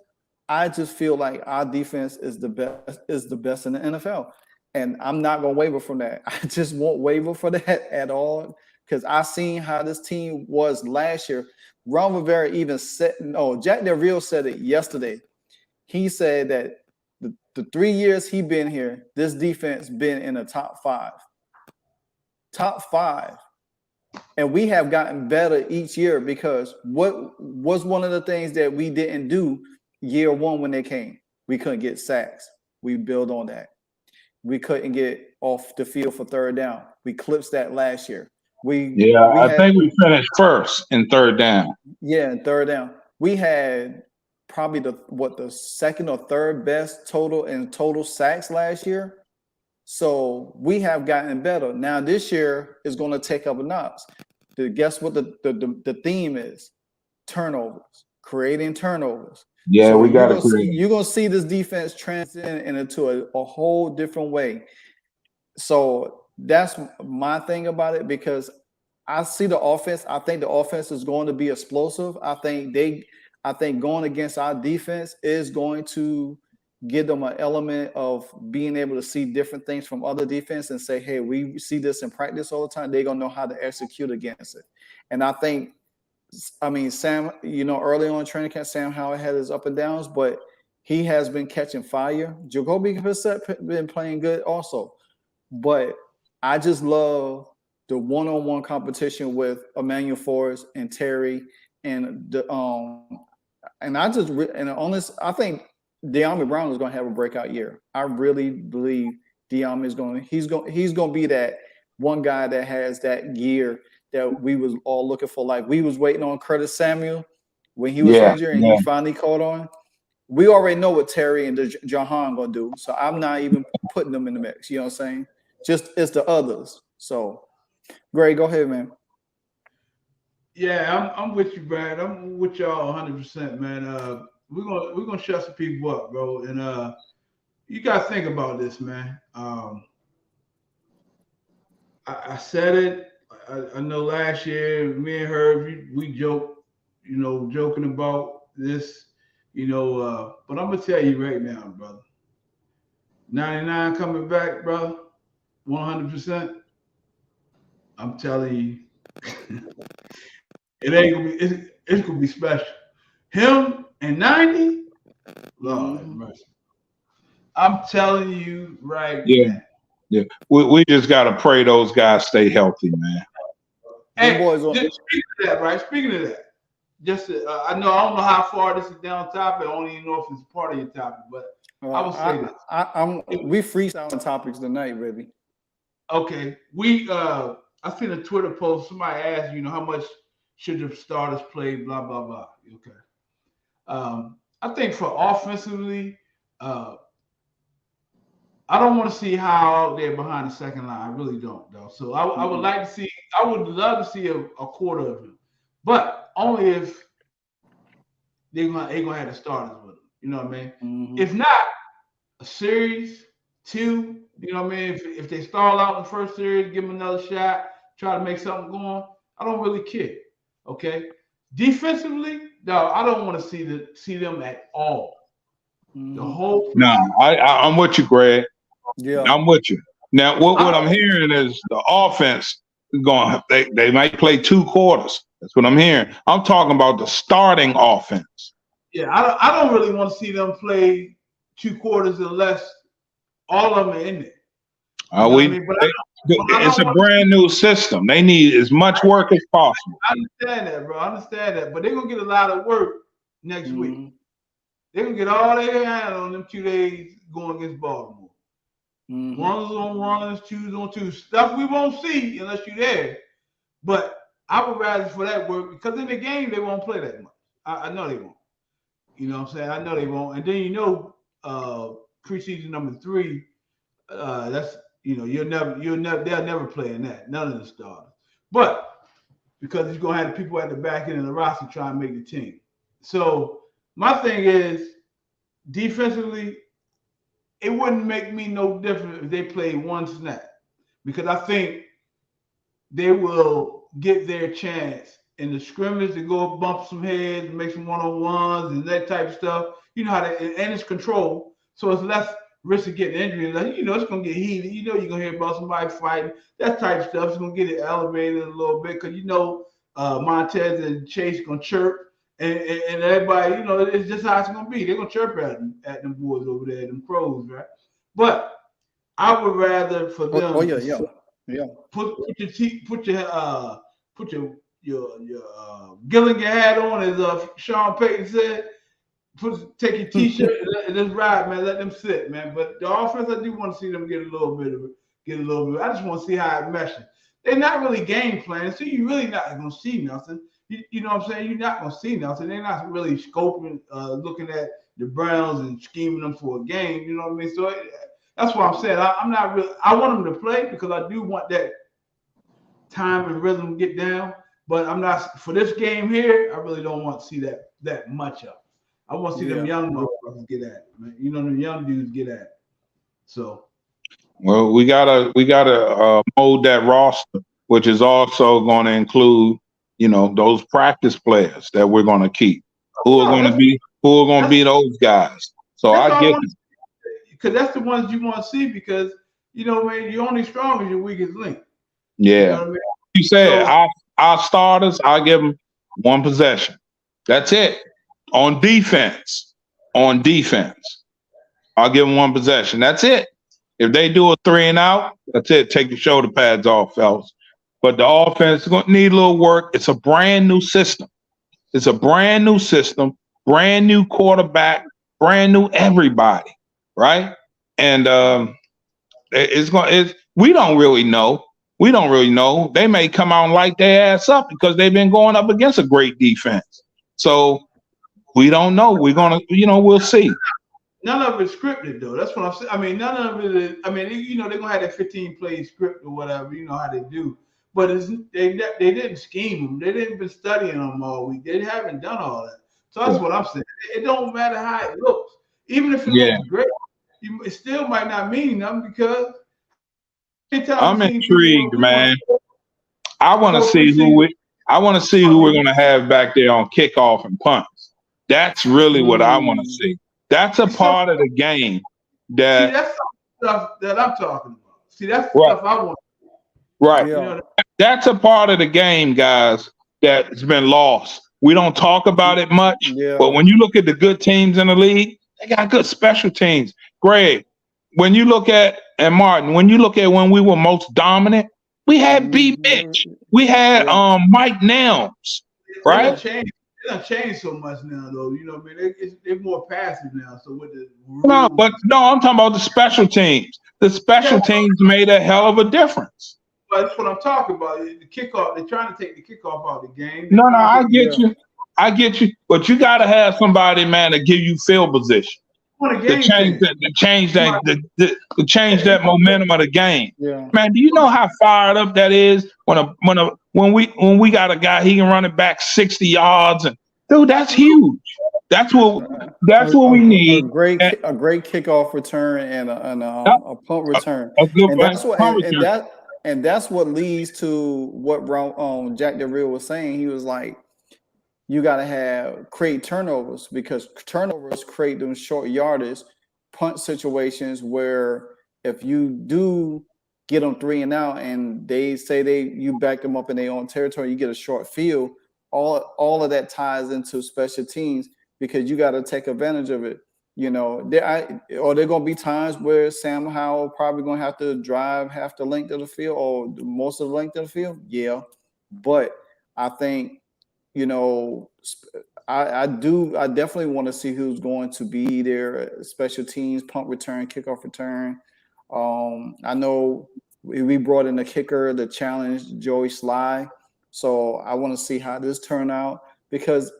I just feel like our defense is the best in the NFL. And I'm not going to waver from that. I just won't waver for that at all because I seen how this team was last year. Ron Rivera even said, Jack Del Rio said it yesterday. He said that the 3 years he been here, this defense been in the top 5. Top 5. And we have gotten better each year because what was one of the things that we didn't do year 1 when they came? We couldn't get sacks. We build on that. We couldn't get off the field for third down. We clipped that last year. I think we finished first in third down. Yeah, in third down. We had probably the second or third best total sacks last year. So we have gotten better. Now this year is going to take up a notch. Guess what the theme is? Turnovers, creating turnovers. Yeah, so we got to. You're going to see this defense transition into a whole different way. So that's my thing about it, because I see the offense. I think the offense is going to be explosive. I think going against our defense is going to give them an element of being able to see different things from other defense and say, hey, we see this in practice all the time. They're going to know how to execute against it. And I think, Sam, early on in training camp, Sam Howell had his up and downs, but he has been catching fire. Jacoby Brissett been playing good also. But I just love the one-on-one competition with Emmanuel Forrest and Terry and I think De'Ami Brown is going to have a breakout year. I really believe De'Ami is going to be that one guy that has that gear that we was all looking for. Like we was waiting on Curtis Samuel when he was injured and he finally caught on. We already know what Terry and DeShaun going to do. So I'm not even putting them in the mix. You know what I'm saying? Just it's the others. So, Greg, go ahead, man. Yeah, I'm with you, Brad. I'm with y'all 100%, man. We're gonna shut some people up, bro. And you gotta think about this, man. I said it. I know last year, me and Herb, we joked, joking about this, but I'm gonna tell you right now, brother. 99 coming back, brother, 100%. I'm telling you, it ain't gonna be. It's gonna be special. Him and 90, Lord have mercy. I'm telling you right now. Yeah. We just gotta pray those guys stay healthy, man. Hey, speaking of that, right? Speaking of that, I don't know how far this is down topic. I don't even know if it's part of your topic, but I will say this. We freestyle topics tonight, baby. Okay, I seen a Twitter post. Somebody asked, how much should the starters play? Blah blah blah. Okay. I think for offensively, I don't want to see how out there behind the second line. I really don't, though. So I would like to see. I would love to see a quarter of him, but only if they're gonna have the starters with them. You know what I mean? Mm-hmm. If not, a series, 2. You know what I mean? If they stall out in the first series, give them another shot, try to make something going. I don't really care. Okay. Defensively, no, I don't want to see them at all. The whole. No, I'm with you, Greg. Yeah, I'm with you. Now, what I'm hearing is the offense going. They might play 2 quarters. That's what I'm hearing. I'm talking about the starting offense. Yeah, I don't really want to see them play 2 quarters unless all of them are in there. It's a brand new system. They need as much work as possible. I understand that, bro. I understand that, but they're gonna get a lot of work next week. They're gonna get all their hand on them 2 days going against Baltimore. Runs on runs, 2s on 2s. Stuff we won't see unless you're there. But I would rather for that work, because in the game they won't play that much. I know they won't. You know what I'm saying? I know they won't. And then preseason number 3, that's they'll never play in that. None of the starters. But because he's gonna have the people at the back end of the roster trying to make the team. So my thing is, defensively, it wouldn't make me no different if they played 1 snap, because I think they will get their chance in the scrimmage to go bump some heads and make some one-on-ones and that type of stuff. You know how and it's control, so it's less risk of getting injured. Like, it's gonna get heated. You're gonna hear about somebody fighting, that type of stuff. It's gonna get it elevated a little bit, because Montez and Chase gonna chirp and everybody, you know, it's just how it's gonna be. They're gonna chirp at them boys over there, them pros, right? But I would rather for them. Oh yeah. Put your Gilligan hat on, as Sean Payton said. Take your t-shirt and just ride, man. Let them sit, man. But the offense, I do want to see them get a little bit. I just want to see how it meshes. They're not really game planning, so you really not gonna see nothing. You know what I'm saying? You're not gonna see nothing. They're not really scoping, looking at the Browns and scheming them for a game. You know what I mean? So that's what I'm saying. I'm not really. I want them to play because I do want that time and rhythm to get down. But I'm not for this game here. I really don't want to see that much of it. I want to see them young motherfuckers get at it, man. You know, them young dudes get at it. So, well, we gotta mold that roster, which is also going to include, you know, those practice players that we're going to keep. Who are going to be those guys? So I get it. Because that's the ones you want to see. Because you know, man, you're only strong as your weakest link. Yeah. You know what I mean? You said our starters, I give them one possession. That's it. On defense, I'll give them one possession. That's it. If they do a 3 and out, that's it. Take your shoulder pads off, fellas. But the offense is going to need a little work. It's a brand new system. Brand new quarterback, brand new everybody, right? And we don't really know. They may come out and light their ass up because they've been going up against a great defense. So we don't know. We're gonna, we'll see. None of it's scripted though. That's what I'm saying. I mean, none of it is. I mean, they're gonna have that 15-play script or whatever. You know how they do. But they didn't scheme them. They didn't been studying them all week. They haven't done all that. So that's what I'm saying. It don't matter how it looks. Even if it looks great, it still might not mean nothing because. I'm intrigued, man. I want to see who we're going to have back there on kickoff and punts. That's really what I want to see. That's a part of the game that. See, that's stuff that I'm talking about. See, that's the stuff I want. Right. Yeah. That's a part of the game, guys, that's been lost. We don't talk about it much, but when you look at the good teams in the league, they got good special teams. Greg, when you look at, and Martin, when you look at when we were most dominant, we had B. Mitch. We had Mike Nelms, right? They don't change so much now, though. You know what I mean? They're more passive now. So with the I'm talking about the special teams. The special teams made a hell of a difference. But that's what I'm talking about. The kickoff, they're trying to take the kickoff out of the game. No, I get you. But you got to have somebody, man, to give you field position. To change that momentum of the game. Yeah. Man, do you know how fired up that is when we got a guy, he can run it back 60 yards, and dude, that's huge. That's what we need. A great kickoff return and a punt return. And that's what leads to what Jack Del Rio was saying. He was like, you got to create turnovers because turnovers create them short yardage punt situations where if you do get them 3 and out and they say you back them up in their own territory, you get a short field. All of that ties into special teams because you got to take advantage of it. There going to be times where Sam Howell probably going to have to drive half the length of the field or most of the length of the field. Yeah, but I think. I definitely want to see who's going to be there. Special teams, punt return, kickoff return. I know we brought in a kicker to challenge Joey Sly. So I want to see how this turn out because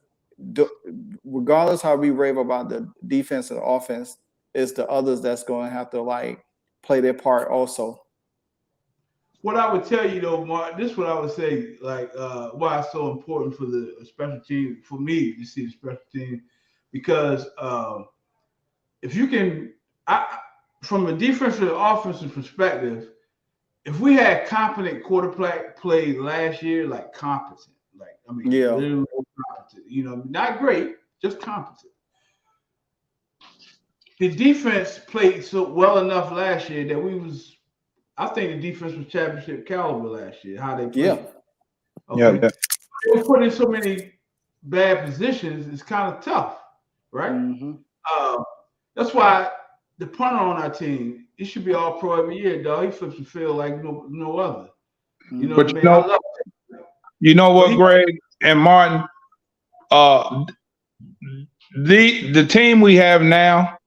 regardless how we rave about the defense and the offense, it's the others that's going to have to play their part also. What I would tell you though, Mark, this is what I would say, why it's so important for the special team, for me to see the special team, because if you can, from a defensive and offensive perspective, if we had competent quarterback play last year, competent, literally competent, not great, just competent. The defense played so well enough last year that I think the defense was championship caliber last year. How they played. Yeah. They put in so many bad positions is kind of tough, right? Mm-hmm. That's why the punter on our team, he should be all pro every year, dog. He flips the field like no other. You know what But I mean? I love it. you know But what, Greg and Martin? Uh, the team we have now,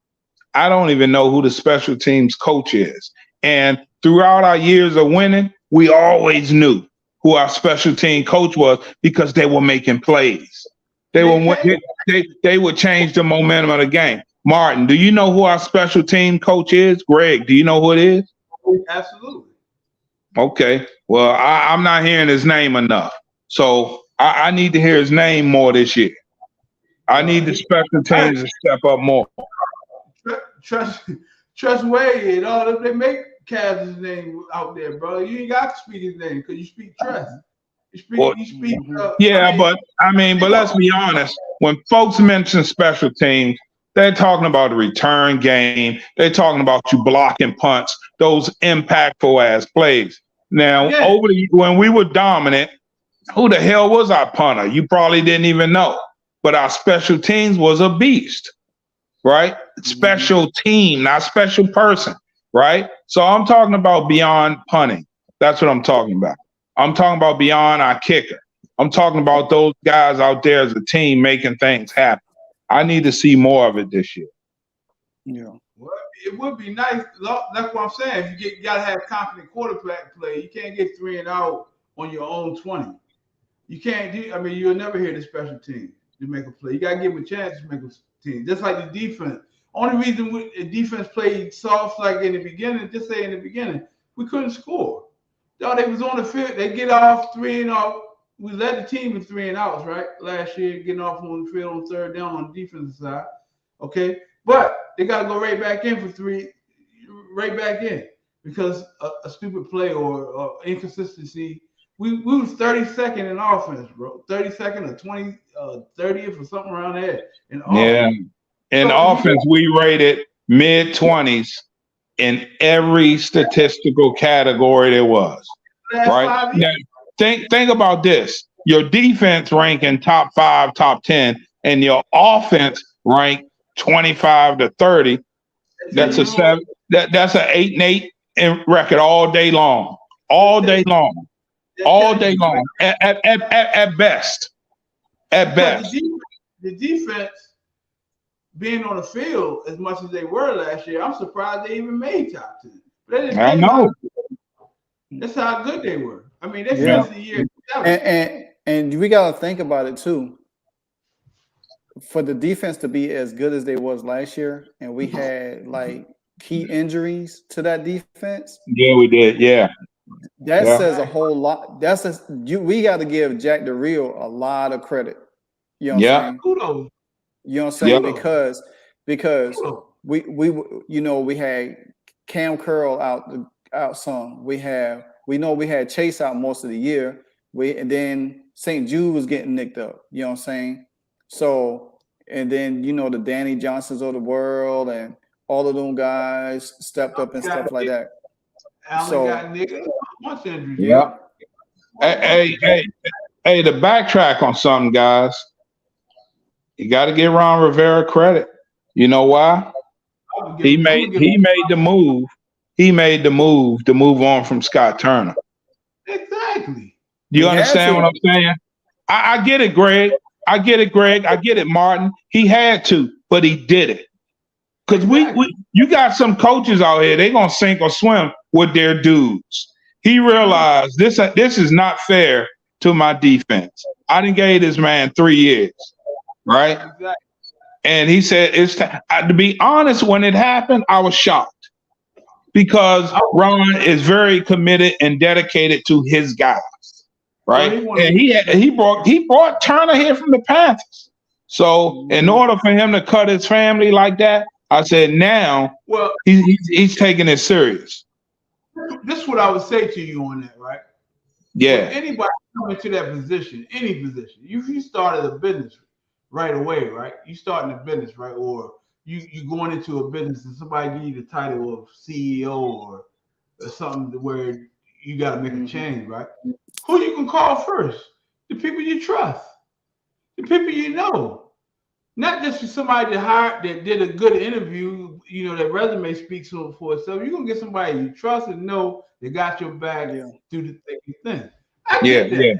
I don't even know who the special teams coach is. And throughout our years of winning, we always knew who our special team coach was because they were making plays. They would change the momentum of the game. Martin, do you know who our special team coach is? Greg, do you know who it is? Absolutely. Okay. Well, I'm not hearing his name enough. So I need to hear his name more this year. I need the special teams to step up more. Trust Wade and all of them, they make Cavs' name out there, bro. You ain't got to speak his name because you speak trust. But let's be honest. When folks mention special teams, they're talking about the return game. They're talking about you blocking punts, those impactful ass plays. Now, when we were dominant, who the hell was our punter? You probably didn't even know. But our special teams was a beast, right? Special team, not special person, right? So I'm talking about beyond punting. That's what I'm talking about. I'm talking about beyond our kicker. I'm talking about those guys out there as a team making things happen. I need to see more of it this year. Yeah. Well, it would be nice. That's what I'm saying. You got to have confident quarterback play. You can't get 3 and out on your own 20. You can't do. I mean, you'll never hear the special team to make a play. You got to give them a chance to make a team. Just like the defense. Only reason the defense played soft like in the beginning, just say in the beginning, we couldn't score. Though they was on the field, they get off 3 and out. We led the team in 3 and outs, right? Last year, getting off on the field on third down on the defensive side. Okay. But they got to go right back in for 3, right back in because a stupid play or inconsistency. We was 32nd in offense, bro. 32nd or 30th or something around there. In offense, we rated mid-20s in every statistical category there was. Right? Now, think about this. Your defense ranking top 5, top 10, and your offense ranked 25 to 30. That's a 7. That's an 8-8 record all day long. All day long. All day long. At best. At best. The defense being on the field as much as they were last year, I'm surprised they even made top 10. I know. That's how good they were. I mean, they finished the year. And we got to think about it too. For the defense to be as good as they was last year, and we had like key injuries to that defense. Yeah, we did. Yeah. That says a whole lot. We got to give Jack Del Rio a lot of credit. You know what I'm saying? Kudos. You know what I'm saying? Because we had Cam Curl out some. We know we had Chase out most of the year. And then St. Jude was getting nicked up. You know what I'm saying? So, and then the Danny Johnsons of the world and all of them guys stepped up and stuff like that. Allen got nicked up. Yeah. Hey, to backtrack on something, guys. You got to give Ron Rivera credit. You know why? He made the move. He made the move to move on from Scott Turner. Exactly. You understand what I'm saying? I get it, Greg. I get it, Martin. He had to, but he did it. Because you got some coaches out here, they're going to sink or swim with their dudes. He realized this is not fair to my defense. I done gave this man 3 years, right? Exactly. And he said, it's to be honest, when it happened, I was shocked. Because Ron is very committed and dedicated to his guys, right? And he brought Turner here from the Panthers. So in order for him to cut his family like that, I said now he's taking it serious. This is what I would say to you on that, right? Yeah. When anybody coming to that position, any position, you started a business right away, right? You starting a business, right? Or you going into a business and somebody give you the title of CEO or something where you got to make a change, right? Who you can call first? The people you trust. The people you know, not just for somebody that did a good interview. You know, that resume speaks for itself. You're gonna get somebody you trust and know they got your back through the thick and thin. I get that. Yeah.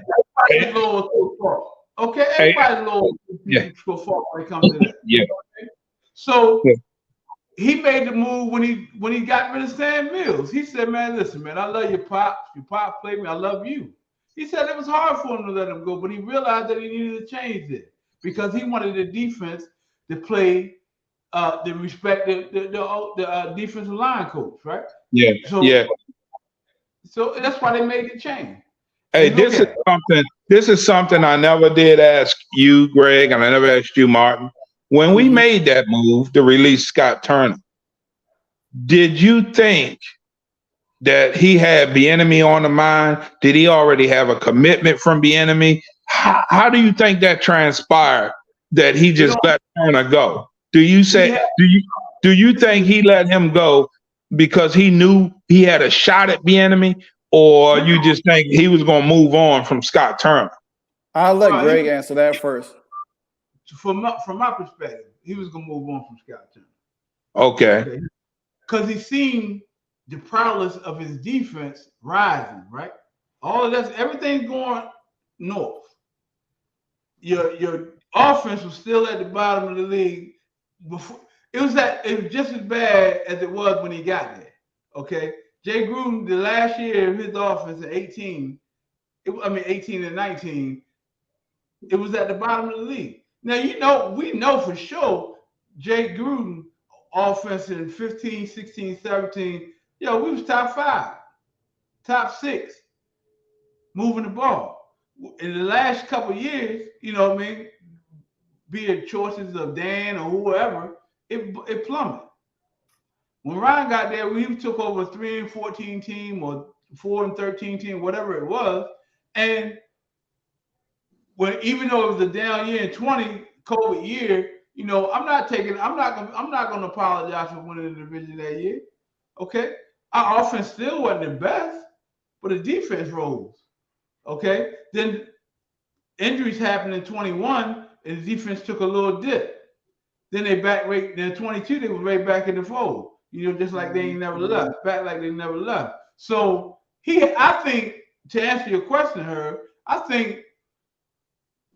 Everybody's loyal to a fault. Okay, Hey, everybody's loyal to a fault when it comes to that. yeah. Okay? So Yeah. he made the move when he got rid of Sam Mills. He said, "Man, listen, man, I love your pops. Your pop played me. I love you." He said it was hard for him to let him go, but he realized that he needed to change it because he wanted the defense to play the respect the defensive line coach, right? Yeah. So that's why they made the change. Hey, this is something I never did ask you, Greg, and I never asked you, Martin. When we made that move to release Scott Turner, did you think that he had Bieniemy on the mind? Did he already have a commitment from Bieniemy? How do you think that transpired? That he just let Turner go? Do you think he let him go because he knew he had a shot at Bieniemy, or you just think he was going to move on from Scott Turner? I'll let Greg answer that first. From my perspective, he was going to move on from Scott Turner. Okay. Because he's seen the prowess of his defense rising, right? All of that, everything's going north. Your offense was still at the bottom of the league before. It was just as bad as it was when he got there. Okay, Jay Gruden, the last year of his offense in 18 and 19, it was at the bottom of the league. Now, we know for sure Jay Gruden offense in 15, 16, 17, we was top 5, top 6, moving the ball. In the last couple of years, be it choices of Dan or whoever, it plummeted. When Ryan got there, we took over a 3-14 team or 4-13 team, whatever it was, and even though it was a down year in 20 COVID year, I'm not going to apologize for winning the division that year. Okay, our offense still wasn't the best, but the defense rose. Okay, then injuries happened in 21, and the defense took a little dip. Then then 22, they were right back in the fold. Just like they ain't never left, back like they never left. So I think, to answer your question, Herb, I think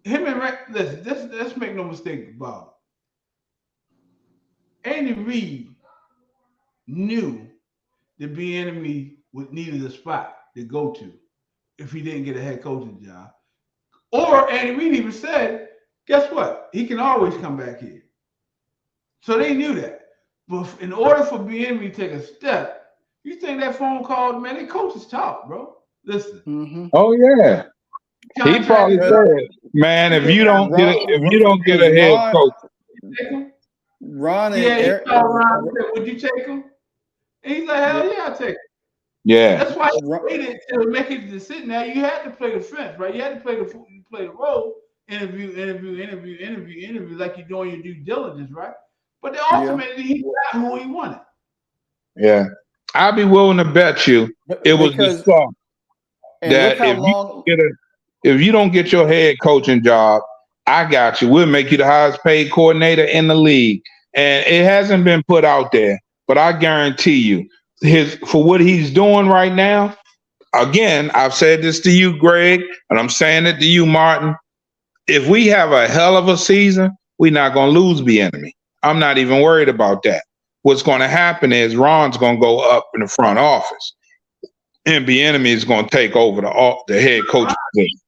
him and listen, let's make no mistake about it. Andy Reid knew the Bieniemy needed a spot to go to if he didn't get a head coaching job. Or Andy Reid even said, guess what? He can always come back here. So they knew that. But in order for Bieniemy to take a step, you think that phone call, man, they coaches talk, bro. Listen. Mm-hmm. Oh yeah. He probably said, man, if you don't get a head coach. Ron and Eric, he called Ron and said, would you take him? And he's like, hell yeah, I'll take him. Yeah. That's why he waited to make his decision. Now you had to play the fence, right? You had to play the role, interview, like you're doing your due diligence, right? But ultimately, he got who he wanted. Yeah. I'd be willing to bet you it was the stuff that if you don't get your head coaching job, I got you. We'll make you the highest paid coordinator in the league. And it hasn't been put out there, but I guarantee you, for what he's doing right now, again, I've said this to you, Greg, and I'm saying it to you, Martin. If we have a hell of a season, we're not going to lose Bieniemy. I'm not even worried about that. What's going to happen is Ron's going to go up in the front office, and Bieniemy is going to take over the head coach position.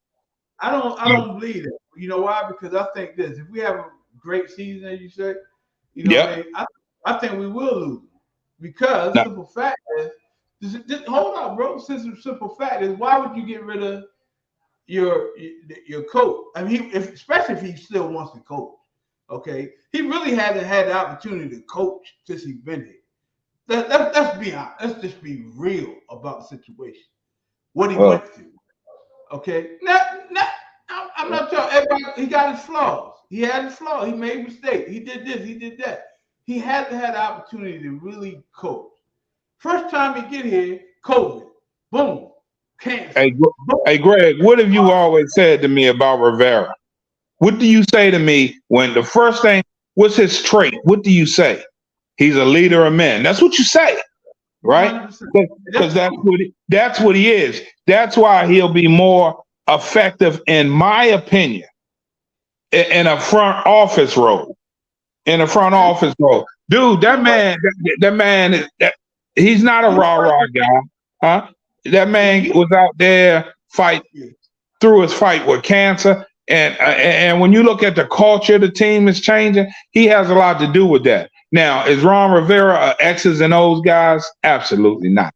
I don't believe it. You know why? Because I think this: if we have a great season, as you said, I think we will lose. Because simple fact is, hold on, bro. Simple fact is, why would you get rid of your coach? I mean, especially if he still wants to coach. Okay, he really hasn't had the opportunity to coach since he's been here. Let's be honest. Let's just be real about the situation. What he went through. Okay, I'm not talking. Everybody, he got his flaws. He had his flaws. He made mistakes. He did this. He did that. He hasn't had the opportunity to really coach. First time he get here, COVID, boom, cancer. Hey, Greg, what have you always said to me about Rivera? What do you say to me when the first thing, what's his trait? What do you say? He's a leader of men. That's what you say, right? 100%. Because that's what he is. That's why he'll be more effective, in my opinion, in a front office role. In a front office role, dude. That man, he's not a rah-rah guy, huh? That man was out there through his fight with cancer, and when you look at the culture the team is changing, he has a lot to do with that. Now, is Ron Rivera X's and O's guys? Absolutely not.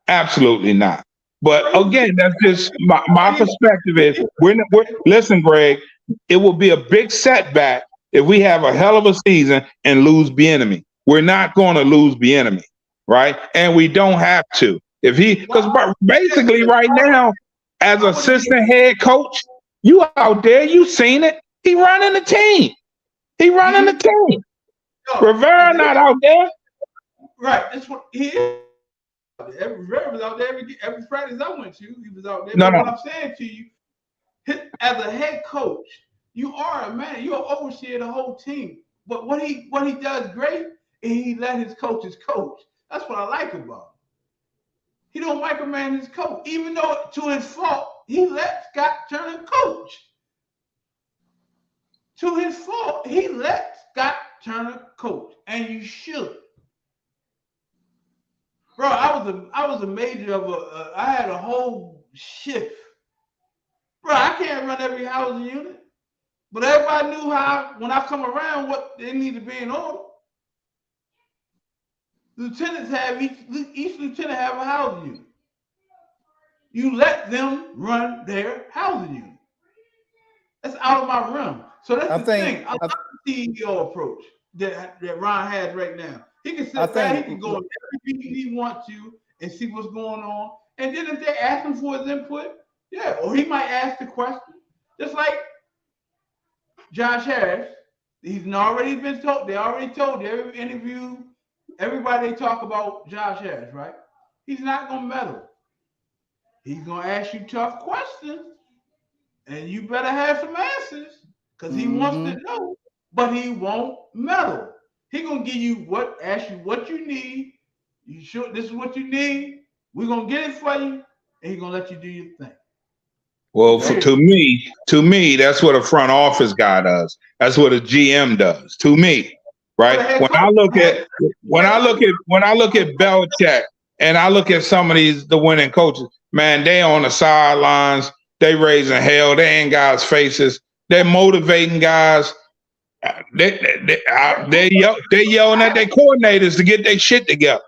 Absolutely not. But again, that's just my perspective is listen, Greg, it will be a big setback if we have a hell of a season and lose Bieniemy. We're not going to lose Bieniemy, right? And we don't have to. Because basically right now, as assistant head coach, you out there, you seen it. He running the team. Rivera not out there. Right. That's what he is. Rivera was out there every practice I went to. He was out there. No. What I'm saying to you, as a head coach, you are a man. You're an overseer of the whole team. But what he does great is he let his coaches coach. That's what I like about him. He don't micromanage his coach, even though to his fault he let Scott Turner coach. To his fault, he let Scott Turner coach, and you should. Bro, I was a major of I had a whole shift. Bro, I can't run every housing unit. But everybody knew how, when I come around, what they need to be in order. Lieutenants have, each lieutenant have a housing unit. You let them run their housing unit. That's out of my realm. So that's the thing. I like the CEO approach that Ron has right now. He can sit back, he can go in every meeting he wants to and see what's going on. And then if they ask him for his input, yeah, or he might ask the question. Just like Josh Harris, he's already been told, they already told every interview, everybody they talk about Josh Harris, right? He's not going to meddle. He's going to ask you tough questions, and you better have some answers because he wants to know, but he won't meddle. He's going to give you ask you what you need. You sure this is what you need? We're going to get it for you, and he's going to let you do your thing. Well, to me, that's what a front office guy does. That's what a GM does. To me, right? When I look at Belichick and I look at some of the winning coaches, man, they on the sidelines, they raising hell, they in guys' faces, they're motivating guys. They yelling at their coordinators to get their shit together.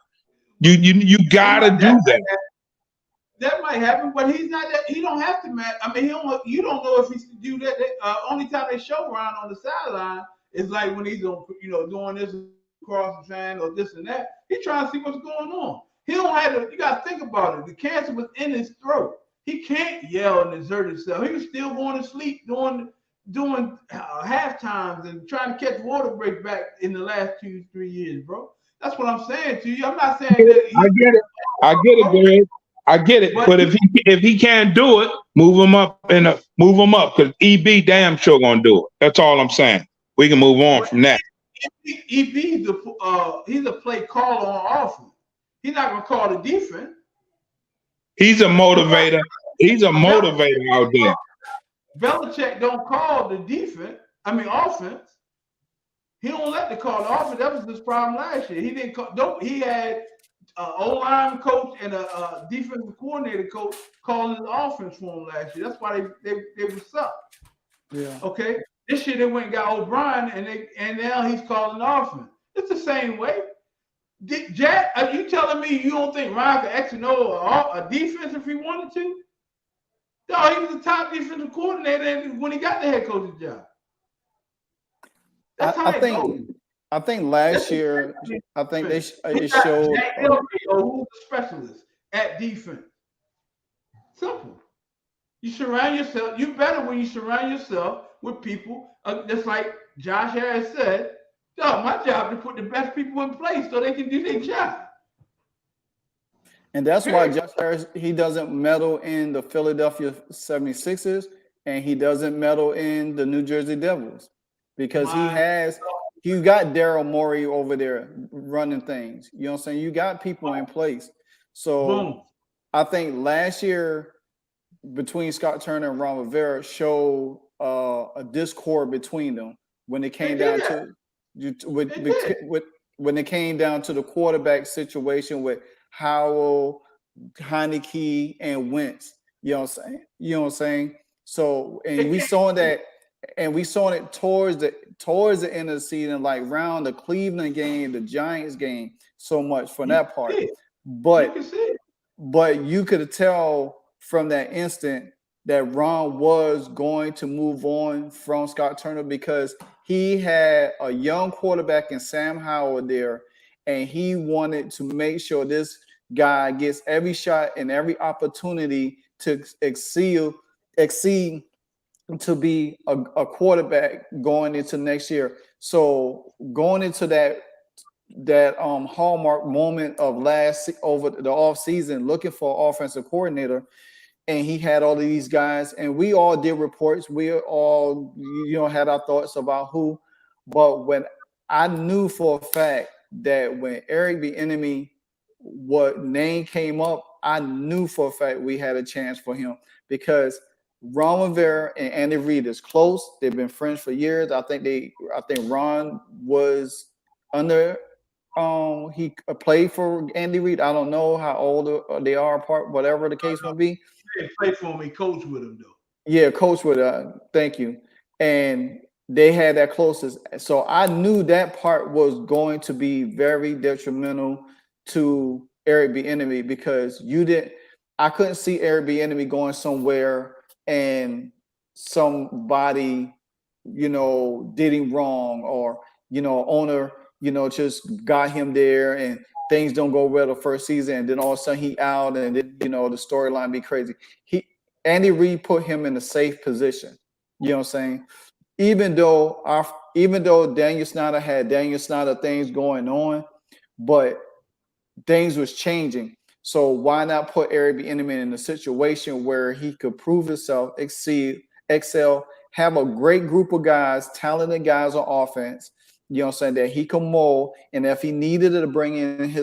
You gotta do that. That might happen, but he's not that. He don't have to, man. I mean, you don't know if he should do that. Only time they show Ron on the sideline is like when he's doing this across the fan or this and that. He's trying to see what's going on. He don't have to. You got to think about it. The cancer was in his throat. He can't yell and exert himself. He was still going to sleep doing half times and trying to catch water break back in the last 2-3 years, bro. That's what I'm saying to you. I'm not saying that. I get it, Greg. I get it, but if he can't do it, move him up because EB damn sure gonna do it. That's all I'm saying. We can move on from that. EB he's a play caller on offense. He's not gonna call the defense. He's a motivator. He's a motivator out there. Belichick don't call the offense. He don't let the call the offense. That was his problem last year. He didn't call. He had O-line coach and a defensive coordinator coach calling the offense for him last year. That's why they were sucked. Yeah. Okay. This year they went and got O'Brien and now he's calling the offense. It's the same way. Jack, are you telling me you don't think Ryan could X and O a defense if he wanted to? No, he was the top defensive coordinator when he got the head coach's job. That's how it goes. I think last year, it showed. Who's the specialist at defense? Simple. You surround yourself. You better when you surround yourself with people. Just like Josh Harris said, my job to put the best people in place so they can do their job. And that's why Josh Harris, he doesn't meddle in the Philadelphia 76ers. and he doesn't meddle in the New Jersey Devils because My- you got Daryl Morey over there running things. You know what I'm saying? You got people in place. So Boom. I think last year between Scott Turner and Ron Rivera showed a discord between them when it came down to when it came down to the quarterback situation with Howell, Heineke, and Wentz. You know what I'm saying? You know what I'm saying? So, and we saw that, and we saw it towards the end of the season, like around the Cleveland game, the Giants game, so much for that part. But you could tell from that instant that Ron was going to move on from Scott Turner because he had a young quarterback in Sam Howell there, and he wanted to make sure this guy gets every shot and every opportunity to exceed to be a quarterback going into next year. So going into that hallmark moment of over the off season, looking for an offensive coordinator, and he had all of these guys, and we all did reports. We all, had our thoughts about who, but when I knew for a fact that when Eric Bieniemy, what name came up, I knew for a fact we had a chance for him because Ron Rivera and Andy Reid is close. They've been friends for years. I think Ron was under. He played for Andy Reid. I don't know how old they are apart, whatever the case may be. He played for him. He coached with him though. Yeah, coach with thank you. And they had that closest. So I knew that part was going to be very detrimental to Eric Bieniemy because I couldn't see Eric Bieniemy going somewhere and somebody, did him wrong or, owner, just got him there and things don't go well the first season and then all of a sudden he out and then, the storyline be crazy. Andy Reid put him in a safe position. You know what I'm saying? Even though Daniel Snyder had Daniel Snyder things going on, but things was changing. So why not put Eric Bieniemy in a situation where he could prove himself, excel, have a great group of guys, talented guys on offense, you know what I'm saying, that he can mold. And if he needed to bring in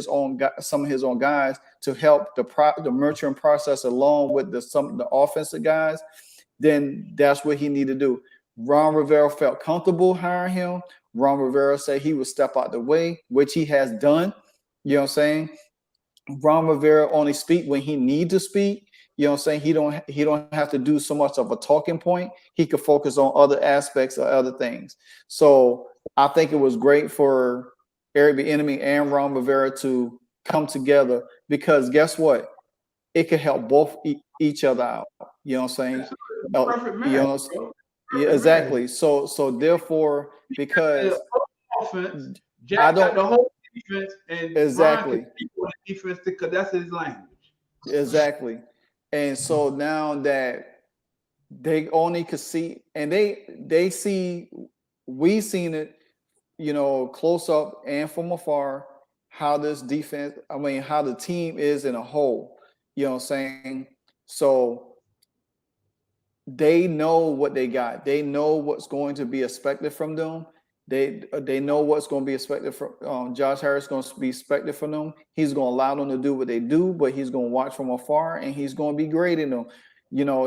some of his own guys to help the nurturing process along with the offensive guys, then that's what he needed to do. Ron Rivera felt comfortable hiring him. Ron Rivera said he would step out the way, which he has done. You know what I'm saying? Ron Rivera only speak when he needs to speak. You know what I'm saying? He don't have to do so much of a talking point. He could focus on other aspects or other things. So I think it was great for Eric Bieniemy and Ron Rivera to come together because guess what? It could help both each other out. You know what I'm saying? Perfect match, yeah, exactly. So therefore, because offense, Jack got the whole defense, and exactly Ron can on the defense because that's his language. Exactly. And so now that they only could see, and we seen it, close up and from afar, how this defense, how the team is in a whole, you know what I'm saying? So they know what they got. They know what's going to be expected from them. They know what's going to be expected from Josh Harris. Going to be expected from them. He's going to allow them to do what they do, but he's going to watch from afar and he's going to be grading them.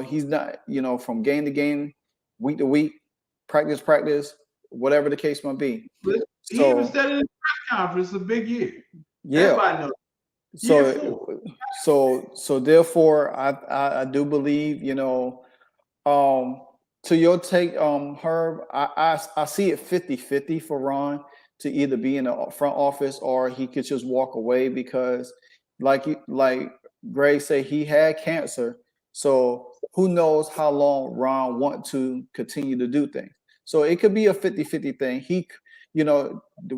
He's not, from game to game, week to week, practice, whatever the case might be. He even said in the press conference, it's a big year. Yeah. Everybody knows. So therefore, I do believe, to your take, Herb, I see it 50-50 for Ron to either be in the front office or he could just walk away because like Greg said, he had cancer. So who knows how long Ron want to continue to do things. So it could be a 50-50 thing.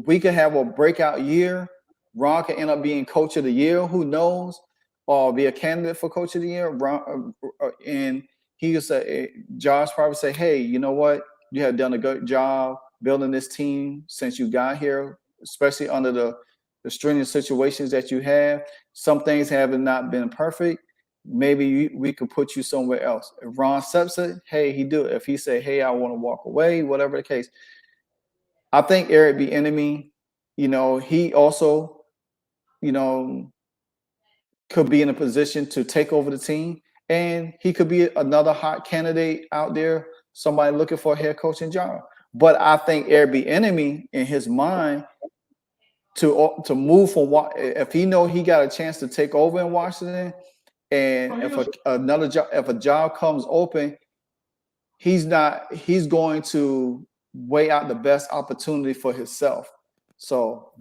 We could have a breakout year. Ron could end up being coach of the year. Who knows? Or be a candidate for coach of the year. And he could say, Josh probably say, hey, you know what? You have done a good job building this team since you got here, especially under the strenuous situations that you have. Some things have not been perfect. maybe we could put you somewhere else. If Ron accepts it, hey, he do it. If he say, hey, I want to walk away, whatever the case. I think Eric Bieniemy, he also, could be in a position to take over the team, and he could be another hot candidate out there, somebody looking for a head coaching job. But I think Eric Bieniemy, in his mind, to move from if he know he got a chance to take over in Washington, and if a job comes open, he's going to weigh out the best opportunity for himself. So,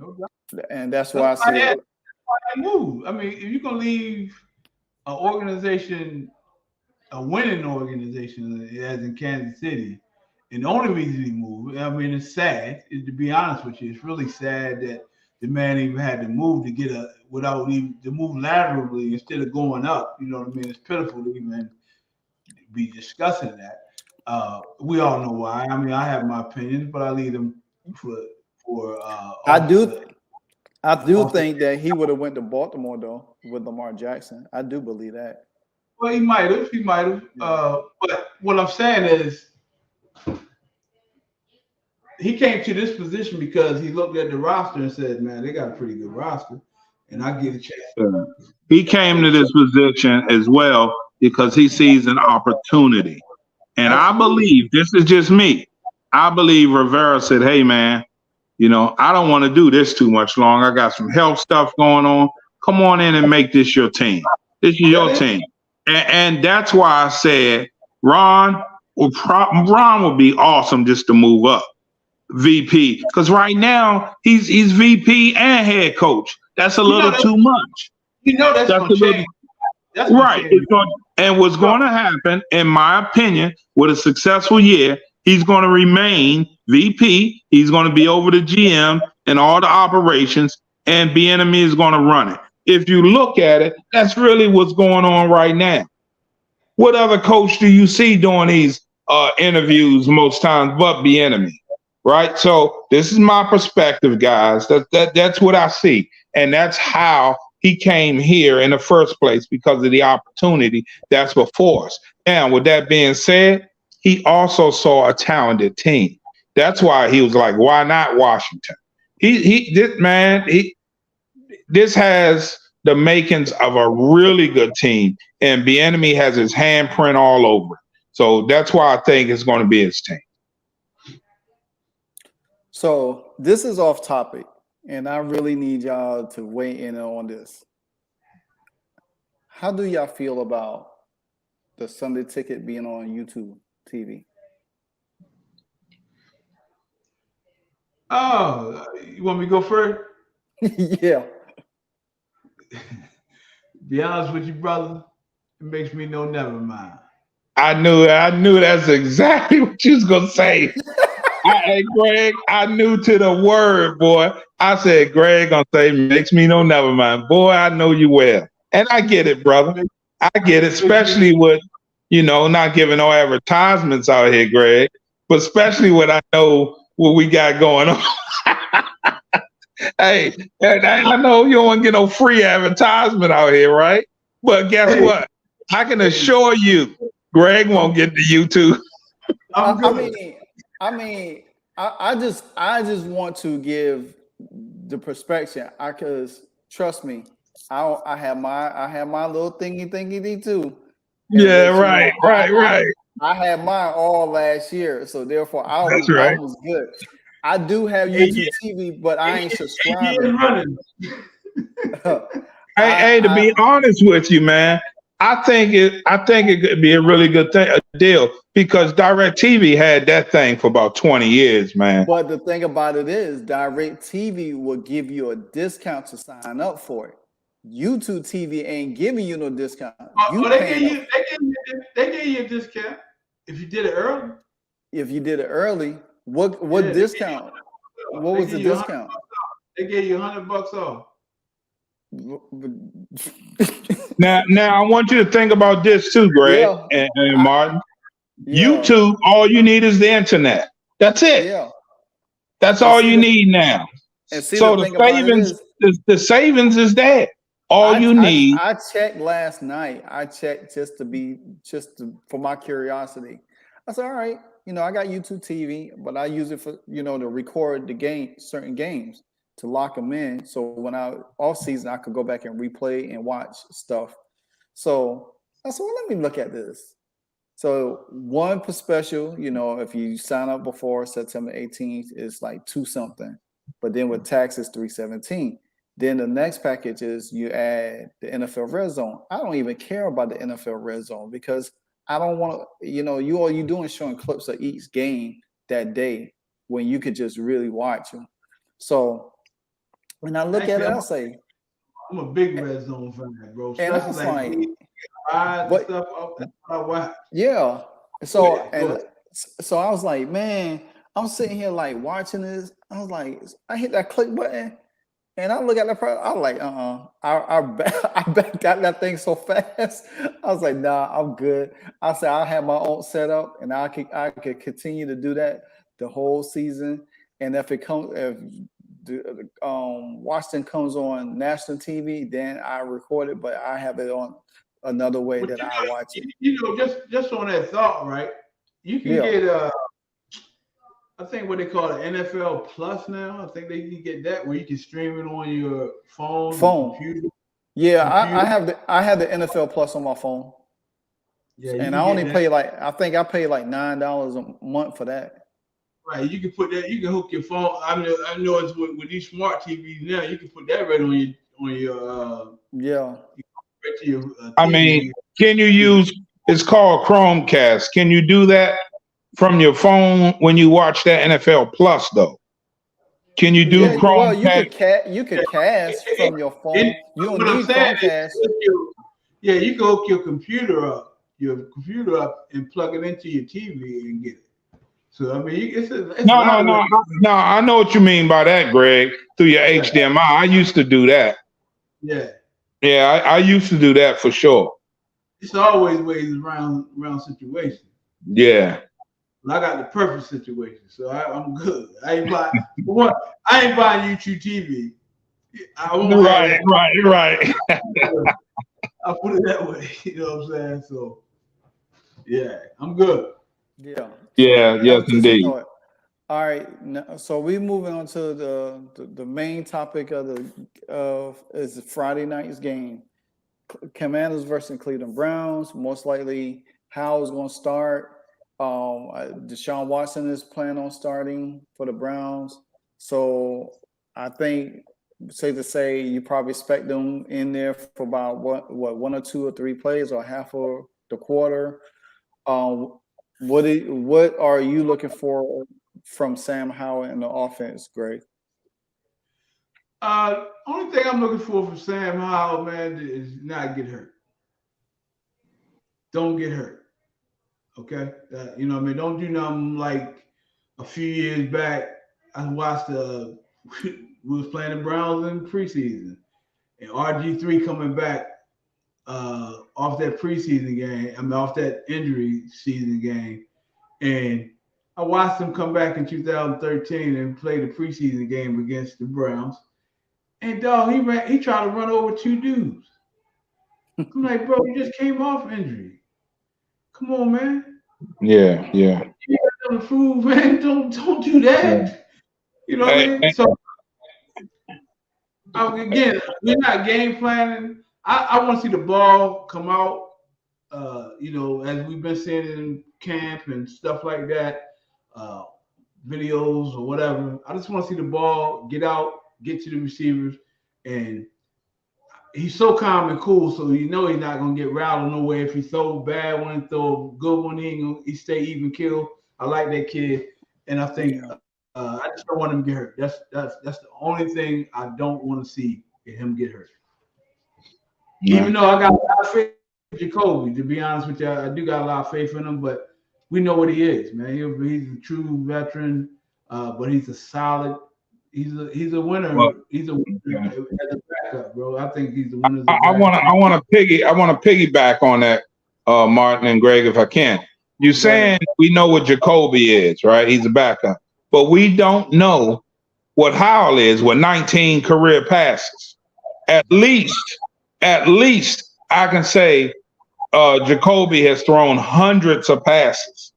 and that's why I say move. I mean, if you're gonna leave an organization, a winning organization, as in Kansas City, and the only reason he moved, I mean, it's sad. To be honest with you, it's really sad that the man even had to move to get to move laterally instead of going up. You know what I mean? It's pitiful to even be discussing that. We all know why. I mean, I have my opinions, but I leave them for. I do think that he would have went to Baltimore though with Lamar Jackson. I do believe that. Well, he might have. But what I'm saying is, he came to this position because he looked at the roster and said, "Man, they got a pretty good roster, and I get a chance." He came to this position as well because he sees an opportunity, and I believe this is just me. I believe Rivera said, "Hey, man. I don't want to do this too much longer. I got some health stuff going on. Come on in and make this your team. This is your team." And that's why I said Ron would be awesome just to move up VP. Because right now he's VP and head coach. That's a little too much. That's going to change. That's right. And what's going to happen, in my opinion, with a successful year, he's going to remain VP. He's going to be over the GM and all the operations, and Bieniemy is going to run it. If you look at it, that's really what's going on right now. What other coach do you see doing these interviews most times but Bieniemy, right? So this is my perspective, guys. That's what I see, and that's how he came here in the first place, because of the opportunity that's before us. Now, with that being said, he also saw a talented team. That's why he was like, why not Washington? This has the makings of a really good team, and Bieniemy has his handprint all over it. So that's why I think it's going to be his team. So this is off topic, and I really need y'all to weigh in on this. How do y'all feel about the Sunday Ticket being on YouTube TV? Oh, you want me to go first? Yeah. Be honest with you, brother, it makes me know never mind. I knew that's exactly what you was gonna say. Hey, Greg, I knew to the word, boy. I said, Greg gonna say makes me know never mind. Boy, I know you well. And I get it, brother. I get it, especially with, not giving no advertisements out here, Greg, but especially when I know what we got going on. Hey, I know you don't want to get no free advertisement out here, right? But guess what? I can assure you, Greg won't get to YouTube. I just want to give the perspective, because trust me, I have my little thingy too. Yeah, right. I had mine all last year, so therefore I was good. I do have YouTube TV, but I ain't subscribing. Hey, to be honest with you, man, I think it could be a really good deal, because DirecTV had that thing for about 20 years, man. But the thing about it is, DirecTV will give you a discount to sign up for it. YouTube TV ain't giving you no discount. They gave you a discount if you did it early. If you did it early, what discount? What was the discount? They gave you $100 off. Now I want you to think about this too, Greg and Martin. YouTube, all you need is the internet. That's it. Yeah. That's all you need now. And see, so the savings is there. All you need. I checked last night. I checked for my curiosity. I said, all right, I got YouTube TV, but I use it for to record certain games to lock them in. So when off season, I could go back and replay and watch stuff. So I said, well, let me look at this. So one per special, if you sign up before September 18th, it's like $2 something, but then with tax it's $317. Then the next package is you add the NFL Red Zone. I don't even care about the NFL Red Zone because I don't want to. All you doing is showing clips of each game that day when you could just really watch them. So when I look at it, I say, I'm a big Red Zone fan, bro. And I was like, yeah. So I was like, man, I'm sitting here like watching this. I was like, I hit that click button, and I look at the price. I was like, I backed out that thing so fast. I was like, nah, I'm good. I said I have my own setup, and I could continue to do that the whole season. And if Washington comes on national TV, then I record it, but I have it on another way that I watch it. Just on that thought, right? You can get I think what they call it NFL Plus now. I think they can get that where you can stream it on your phone. Computer. Yeah, computer. I have the NFL Plus on my phone. Yeah, and I only pay I think I pay like $9 a month for that. Right, you can put that. You can hook your phone. I know it's with these smart TVs now. You can put that right on your I mean, can you use? It's called Chromecast. Can you do that from your phone when you watch that NFL Plus though? Can you do Chromecast? Well, you could cast from your phone. You don't need Chromecast. You can hook your computer up and plug it into your TV and get it. So I mean, no. I know what you mean by that, Greg. Through your HDMI, I used to do that. Yeah, I used to do that for sure. It's always ways around situations. Yeah. Well, I got the perfect situation, so I'm good. I ain't buying YouTube TV. Right. I'll put it that way. You know what I'm saying? So yeah, I'm good. Yeah. Yes, indeed. All right, so we moving on to the main topic is Friday night's game, Commanders versus Cleveland Browns. Most likely, Howell's going to start. DeShaun Watson is planning on starting for the Browns. So I think safe to say you probably expect them in there for about one or two or three plays or half of the quarter. What are you looking for from Sam Howell in the offense, Greg? Only thing I'm looking for from Sam Howell, man, is not get hurt. Don't get hurt. Okay? You know what I mean? Don't do nothing like a few years back. I watched we was playing the Browns in preseason, and RG3 coming back off that preseason game, off that injury season game. And I watched him come back in 2013 and play the preseason game against the Browns. And dog, he tried to run over two dudes. I'm like, bro, you just came off injury. Come on, man. Yeah. You got to improve, man. Don't do that. Yeah. You know what I mean? So again, we're not game planning. I want to see the ball come out, as we've been seeing in camp and stuff like that, videos or whatever. I just want to see the ball get out, get to the receivers, and he's so calm and cool, so he's not going to get rattled nowhere. If he throw bad one, throw a good one, he stay even kill. I like that kid, and I think I just don't want him to get hurt. That's the only thing I don't want to see him get hurt. Even though I got a lot of faith in Jacoby, to be honest with you, I do got a lot of faith in him, but we know what he is, man. He's a true veteran, but he's a solid. He's a winner. Well, he's a winner as a backup, bro. I think he's the winner. I want to piggyback on that, Martin and Greg, if I can. You're saying we know what Jacoby is, right? He's a backup, but we don't know what Howell is with 19 career passes. At least at least I can say Jacoby has thrown hundreds of passes.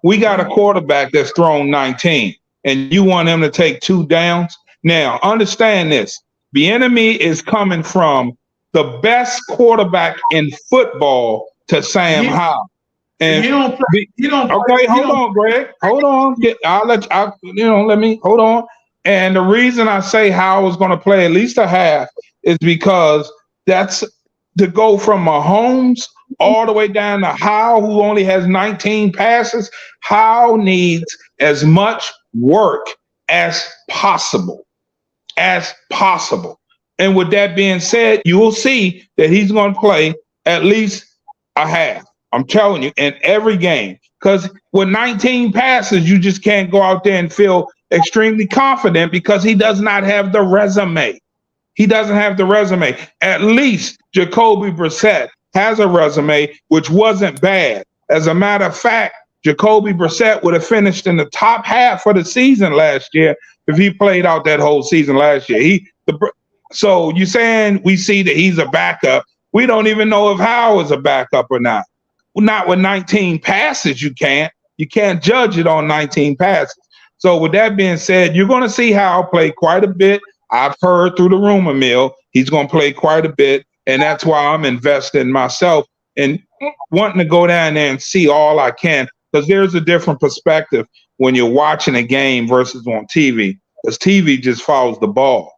We got a quarterback that's thrown 19, and you want him to take 2 downs? Now, understand this. The enemy is coming from the best quarterback in football to Sam Howell. And he don't play. Hold on, Greg. Hold on. Let me hold on. And the reason I say Howell's going to play at least a half is because that's to go from Mahomes all the way down to Howell, who only has 19 passes. Howell needs as much work as possible. And with that being said, you will see that he's going to play at least a half. I'm telling you, in every game. Because with 19 passes, you just can't go out there and feel extremely confident because he does not have the resume. He doesn't have the resume. At least Jacoby Brissett has a resume, which wasn't bad. As a matter of fact, Jacoby Brissett would have finished in the top half of the season last year if he played out that whole season last year. So you're saying we see that he's a backup. We don't even know if Howell is a backup or not. Well, not with 19 passes, you can't. You can't judge it on 19 passes. So with that being said, you're going to see Howell play quite a bit. I've heard through the rumor mill he's going to play quite a bit, and that's why I'm investing myself in wanting to go down there and see all I can, because there's a different perspective when you're watching a game versus on TV, because TV just follows the ball.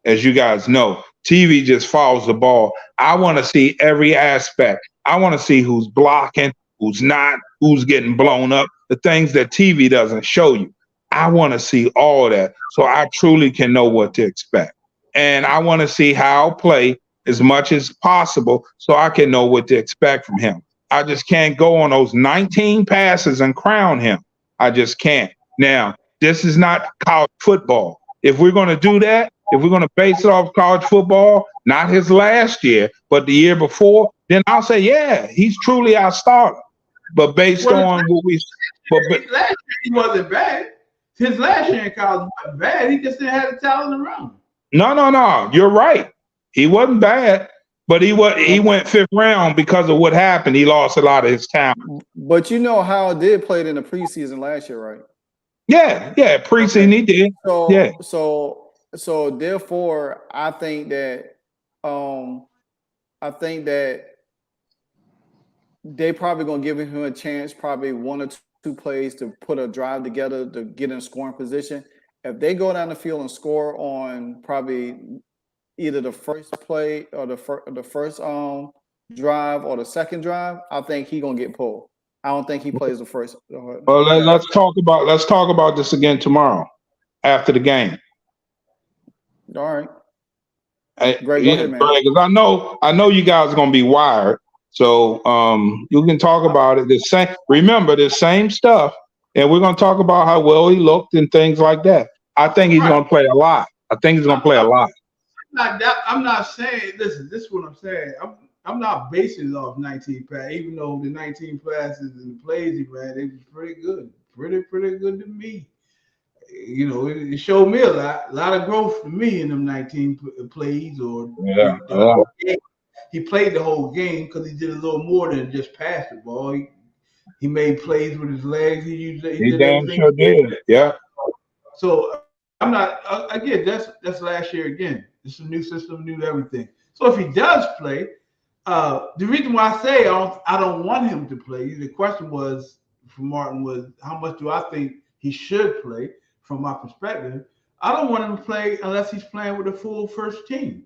As you guys know, TV just follows the ball. I want to see every aspect. I want to see who's blocking, who's not, who's getting blown up, the things that TV doesn't show you. I want to see all that so I truly can know what to expect. And I want to see Howell play as much as possible so I can know what to expect from him. I just can't go on those 19 passes and crown him. I just can't. Now, this is not college football. If we're going to do that, if we're going to base it off college football, not his last year, but the year before, then I'll say, yeah, he's truly our starter. But based on what we – last year he wasn't bad. His last year in college wasn't bad. He just didn't have the talent around. No. You're right. He wasn't bad, but he went 5th round because of what happened. He lost a lot of his talent. But you know how did play it in the preseason last year, right? Yeah, preseason he did. So therefore, I think that they probably gonna give him a chance, probably 1 or 2 plays to put a drive together to get in scoring position. If they go down the field and score on probably either the first play or the first drive or the second drive, I think he's gonna get pulled. I don't think he plays the first. Well, let's talk about this again tomorrow after the game. All right. Greg, go ahead, man. Because I know you guys are gonna be wired. So you can talk about it. Remember the same stuff, and we're gonna talk about how well he looked and things like that. I think he's gonna play a lot. I'm not saying. Listen, this is what I'm saying. I'm not basing it off 19 passes, even though the 19 passes and the plays he ran, it was pretty good, pretty good to me. You know, it showed me a lot of growth for me in them 19 plays. He played the whole game because he did a little more than just pass the ball. He made plays with his legs. He damn sure did. Yeah. So I'm not again. That's last year again. It's a new system, new everything. So if he does play, the reason why I say I don't want him to play. The question was from Martin was how much do I think he should play? From my perspective, I don't want him to play unless he's playing with a full first team.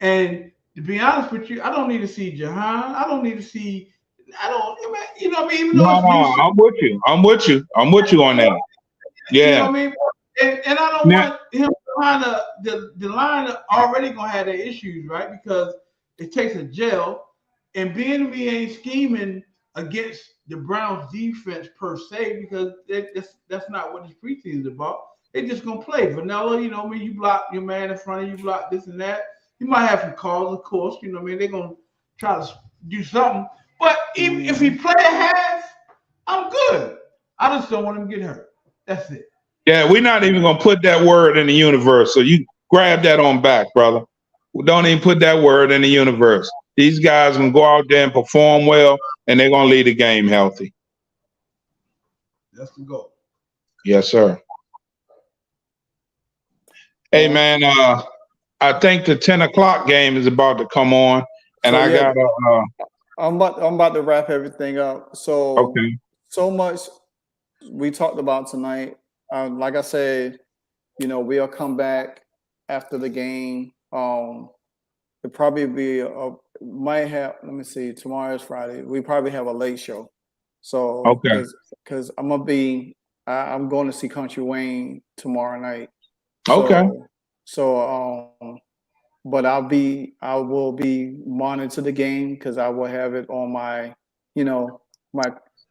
And to be honest with you, I don't need to see Jahan. I don't need to see. You know what I mean? Even I'm with you. I'm with you on that. Yeah. You know what I mean? And I don't want him behind the line already gonna have their issues, right? Because it takes a gel, and B&B ain't scheming against the Browns defense per se, because that's not what this preseason is about. They're just gonna play vanilla, you know what I mean? You block your man in front of you, block this and that. You might have some calls, of course, you know what I mean? They're gonna try to do something. But even if he play a half, I'm good. I just don't want him to get hurt. That's it. Yeah, we're not even gonna put that word in the universe. So you grab that on back, brother. Don't even put that word in the universe. These guys can go out there and perform well, and they're gonna lead the game healthy. That's the goal. Yes, sir. Hey, man, I think the 10 o'clock game is about to come on, and So, I yeah, got I'm about to wrap everything up. So okay. so much we talked about tonight. Like I said, you know, we'll come back after the game. It'll probably be might have. Let me see. Tomorrow is Friday. We probably have a late show. So Okay. because I'm going to see Country Wayne tomorrow night. Okay. But I will be monitoring the game because I will have it on my, you know, my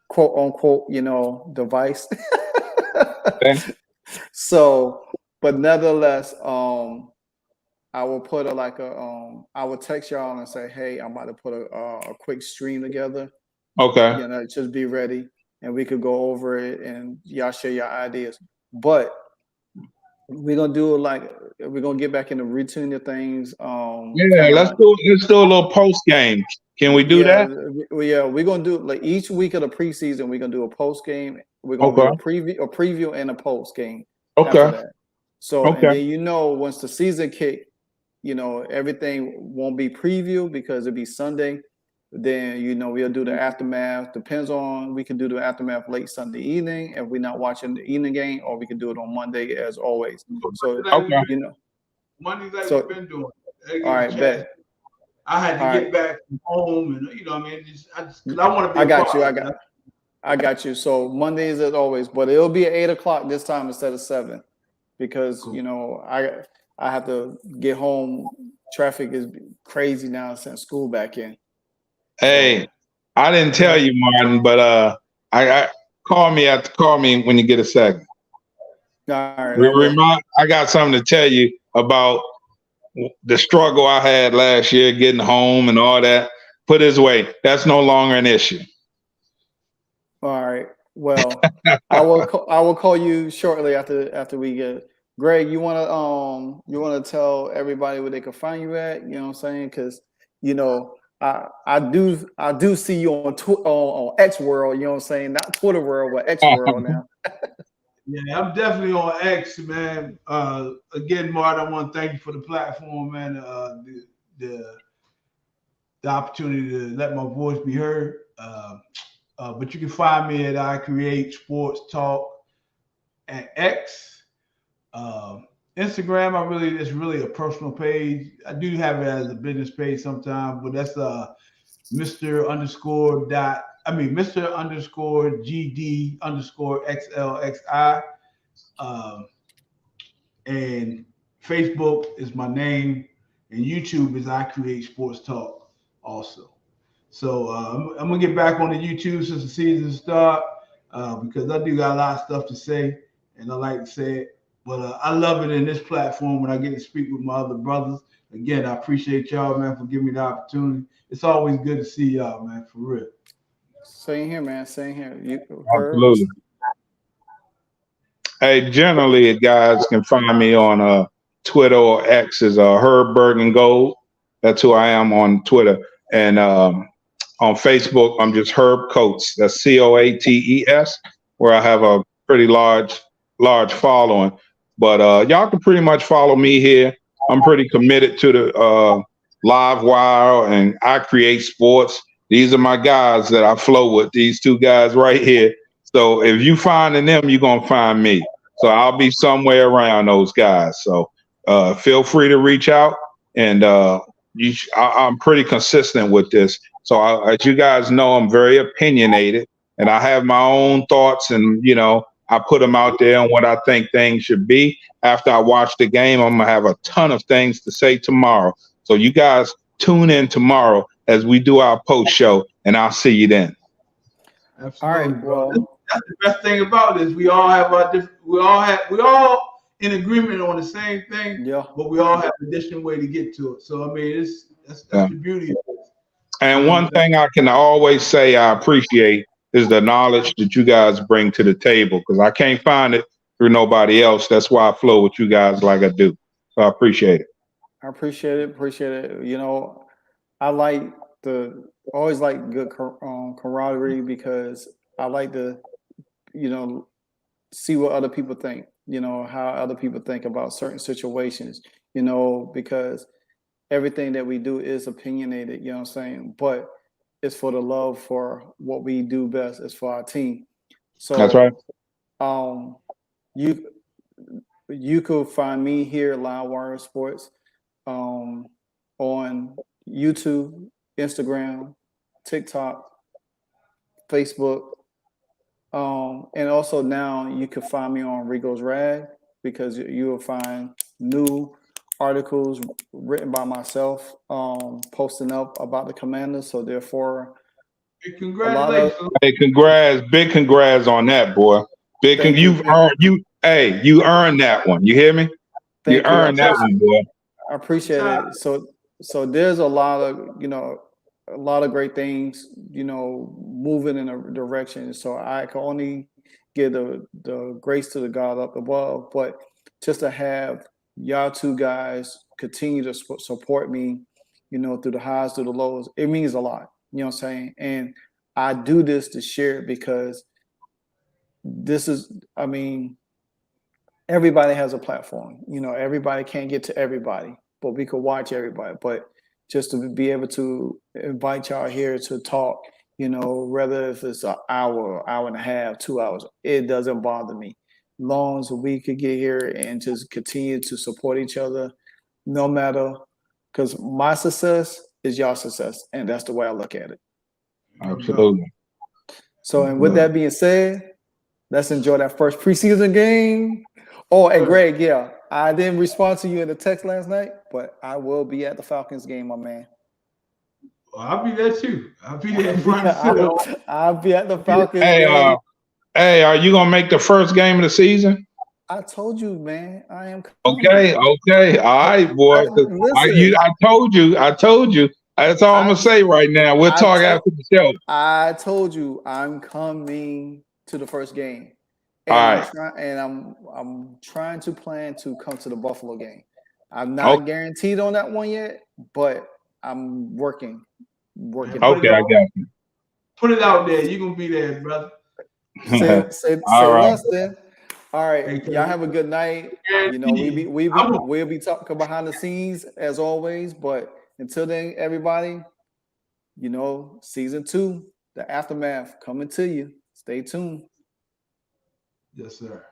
quote unquote, you know, device. Okay. So, but nevertheless, I will put I will text y'all and say, hey, I'm about to put a quick stream together. Okay. You know, just be ready, and we could go over it, and y'all share your ideas. But we're gonna do we're gonna get back in the routine of things. Yeah, let's do a little post game. Can we do that? We're gonna do like each week of the preseason. We're gonna do a post game. We're gonna Okay. do a preview, and a post game Okay. after that. So and Okay. then once the season kick, everything won't be preview because it'll be Sunday. Then we'll do the aftermath. Depends on, we can do the aftermath late Sunday evening if we're not watching the evening game, or we can do it on Monday as always. So Okay. Mondays like So- we've been doing. All right, bet. I had to All get right. back from home, and I mean, cause I want to be. I got you. I got you. So Mondays as always, but it'll be at 8:00 this time instead of 7, because Cool. I have to get home. Traffic is crazy now since school back in. Hey, I didn't tell you, Martin, but I call me when you get a second. All right. I got something to tell you about the struggle I had last year getting home and all that. Put it this way, that's no longer an issue. All right. Well, I will call you shortly after we get. Greg, you wanna tell everybody where they can find you at? You know what I'm saying? Because I do see you on X World. You know what I'm saying? Not Twitter World, but X World now. Yeah, I'm definitely on X, man. Again, Martin, I want to thank you for the platform, man. The opportunity to let my voice be heard. But you can find me at I Create Sports Talk at X. Instagram, it's really a personal page. I do have it as a business page sometimes, but that's Mr. GD _XLXI. And Facebook is my name, and YouTube is I Create Sports Talk also. So I'm gonna get back on the YouTube since the season start, because I do got a lot of stuff to say, and I like to say it. But I love it in this platform when I get to speak with my other brothers. Again, I appreciate y'all, man, for giving me the opportunity. It's always good to see y'all, man, for real. Same here, man. Same here. Absolutely. Hey, generally, guys can find me on Twitter or X as Herb Bergen Gold. That's who I am on Twitter. And on Facebook, I'm just Herb Coates. That's COATES, where I have a pretty large following. But y'all can pretty much follow me here. I'm pretty committed to the Live Wire and I Create Sports. These are my guys that I flow with, these two guys right here. So if you finding them, you're going to find me. So I'll be somewhere around those guys. So feel free to reach out. And I'm pretty consistent with this. So as you guys know, I'm very opinionated. And I have my own thoughts. And, I put them out there on what I think things should be. After I watch the game, I'm going to have a ton of things to say tomorrow. So you guys tune in tomorrow as we do our post show, and I'll see you then. Absolutely. All right. Well, that's the best thing about this. We all have we all in agreement on the same thing. Yeah. But we all have a different way to get to it. So I mean, that's the beauty of it. And one thing I can always say I appreciate is the knowledge that you guys bring to the table, because I can't find it through nobody else. That's why I flow with you guys like I do. So I appreciate it. I appreciate it. Appreciate it. You know, I like always like good camaraderie because I like to, you know, see what other people think. You know, how other people think about certain situations. You know, because everything that we do is opinionated. You know what I'm saying? But it's for the love for what we do best. It's for our team. That's right. So, you you could find me here, Live Wire Sports, on YouTube, Instagram, TikTok, Facebook, and also now you can find me on Rigo's Rag because you will find new articles written by myself, posting up about the Commanders. So therefore, Hey, a lot of congratulations. Hey, big congrats on that, boy. thank you, You earned that one. You hear me? You thank you. earned that one, boy. I appreciate it. So there's a lot of, you know, a lot of great things, you know, moving in a direction. So I can only give the grace to the God up above, but just to have y'all two guys continue to support me, you know, through the highs, through the lows, it means a lot. You know what I'm saying? And I do this to share it because this is, I mean, everybody has a platform. You know, everybody can't get to everybody, but we could watch everybody. But just to be able to invite y'all here to talk, you know, whether if it's an hour, hour and a half, 2 hours, it doesn't bother me. Long as we could get here and just continue to support each other, no matter, because my success is y'all success, and that's the way I look at it. Absolutely. So, and with that being said, let's enjoy that first preseason game. Oh, and Greg, yeah, I didn't respond to you in the text last night, but I will be at the Falcons game, my man. Well, I'll be there too. I'll be there in front of the I'll be at the Falcons game. Hey, are you gonna make the first game of the season? I told you, man, I am coming. Okay, all right, boy. I told you. That's all I'm gonna say right now. We'll talk after the show. I told you I'm coming to the first game. And I'm trying to plan to come to the Buffalo game. I'm not guaranteed on that one yet, but I'm working. Okay, I got you. Put it out there. You're gonna be there, brother. Say less then. All right, y'all have a good night. You know, we'll be talking behind the scenes as always. But until then, everybody, you know, season 2, the aftermath coming to you. Stay tuned. Yes, sir.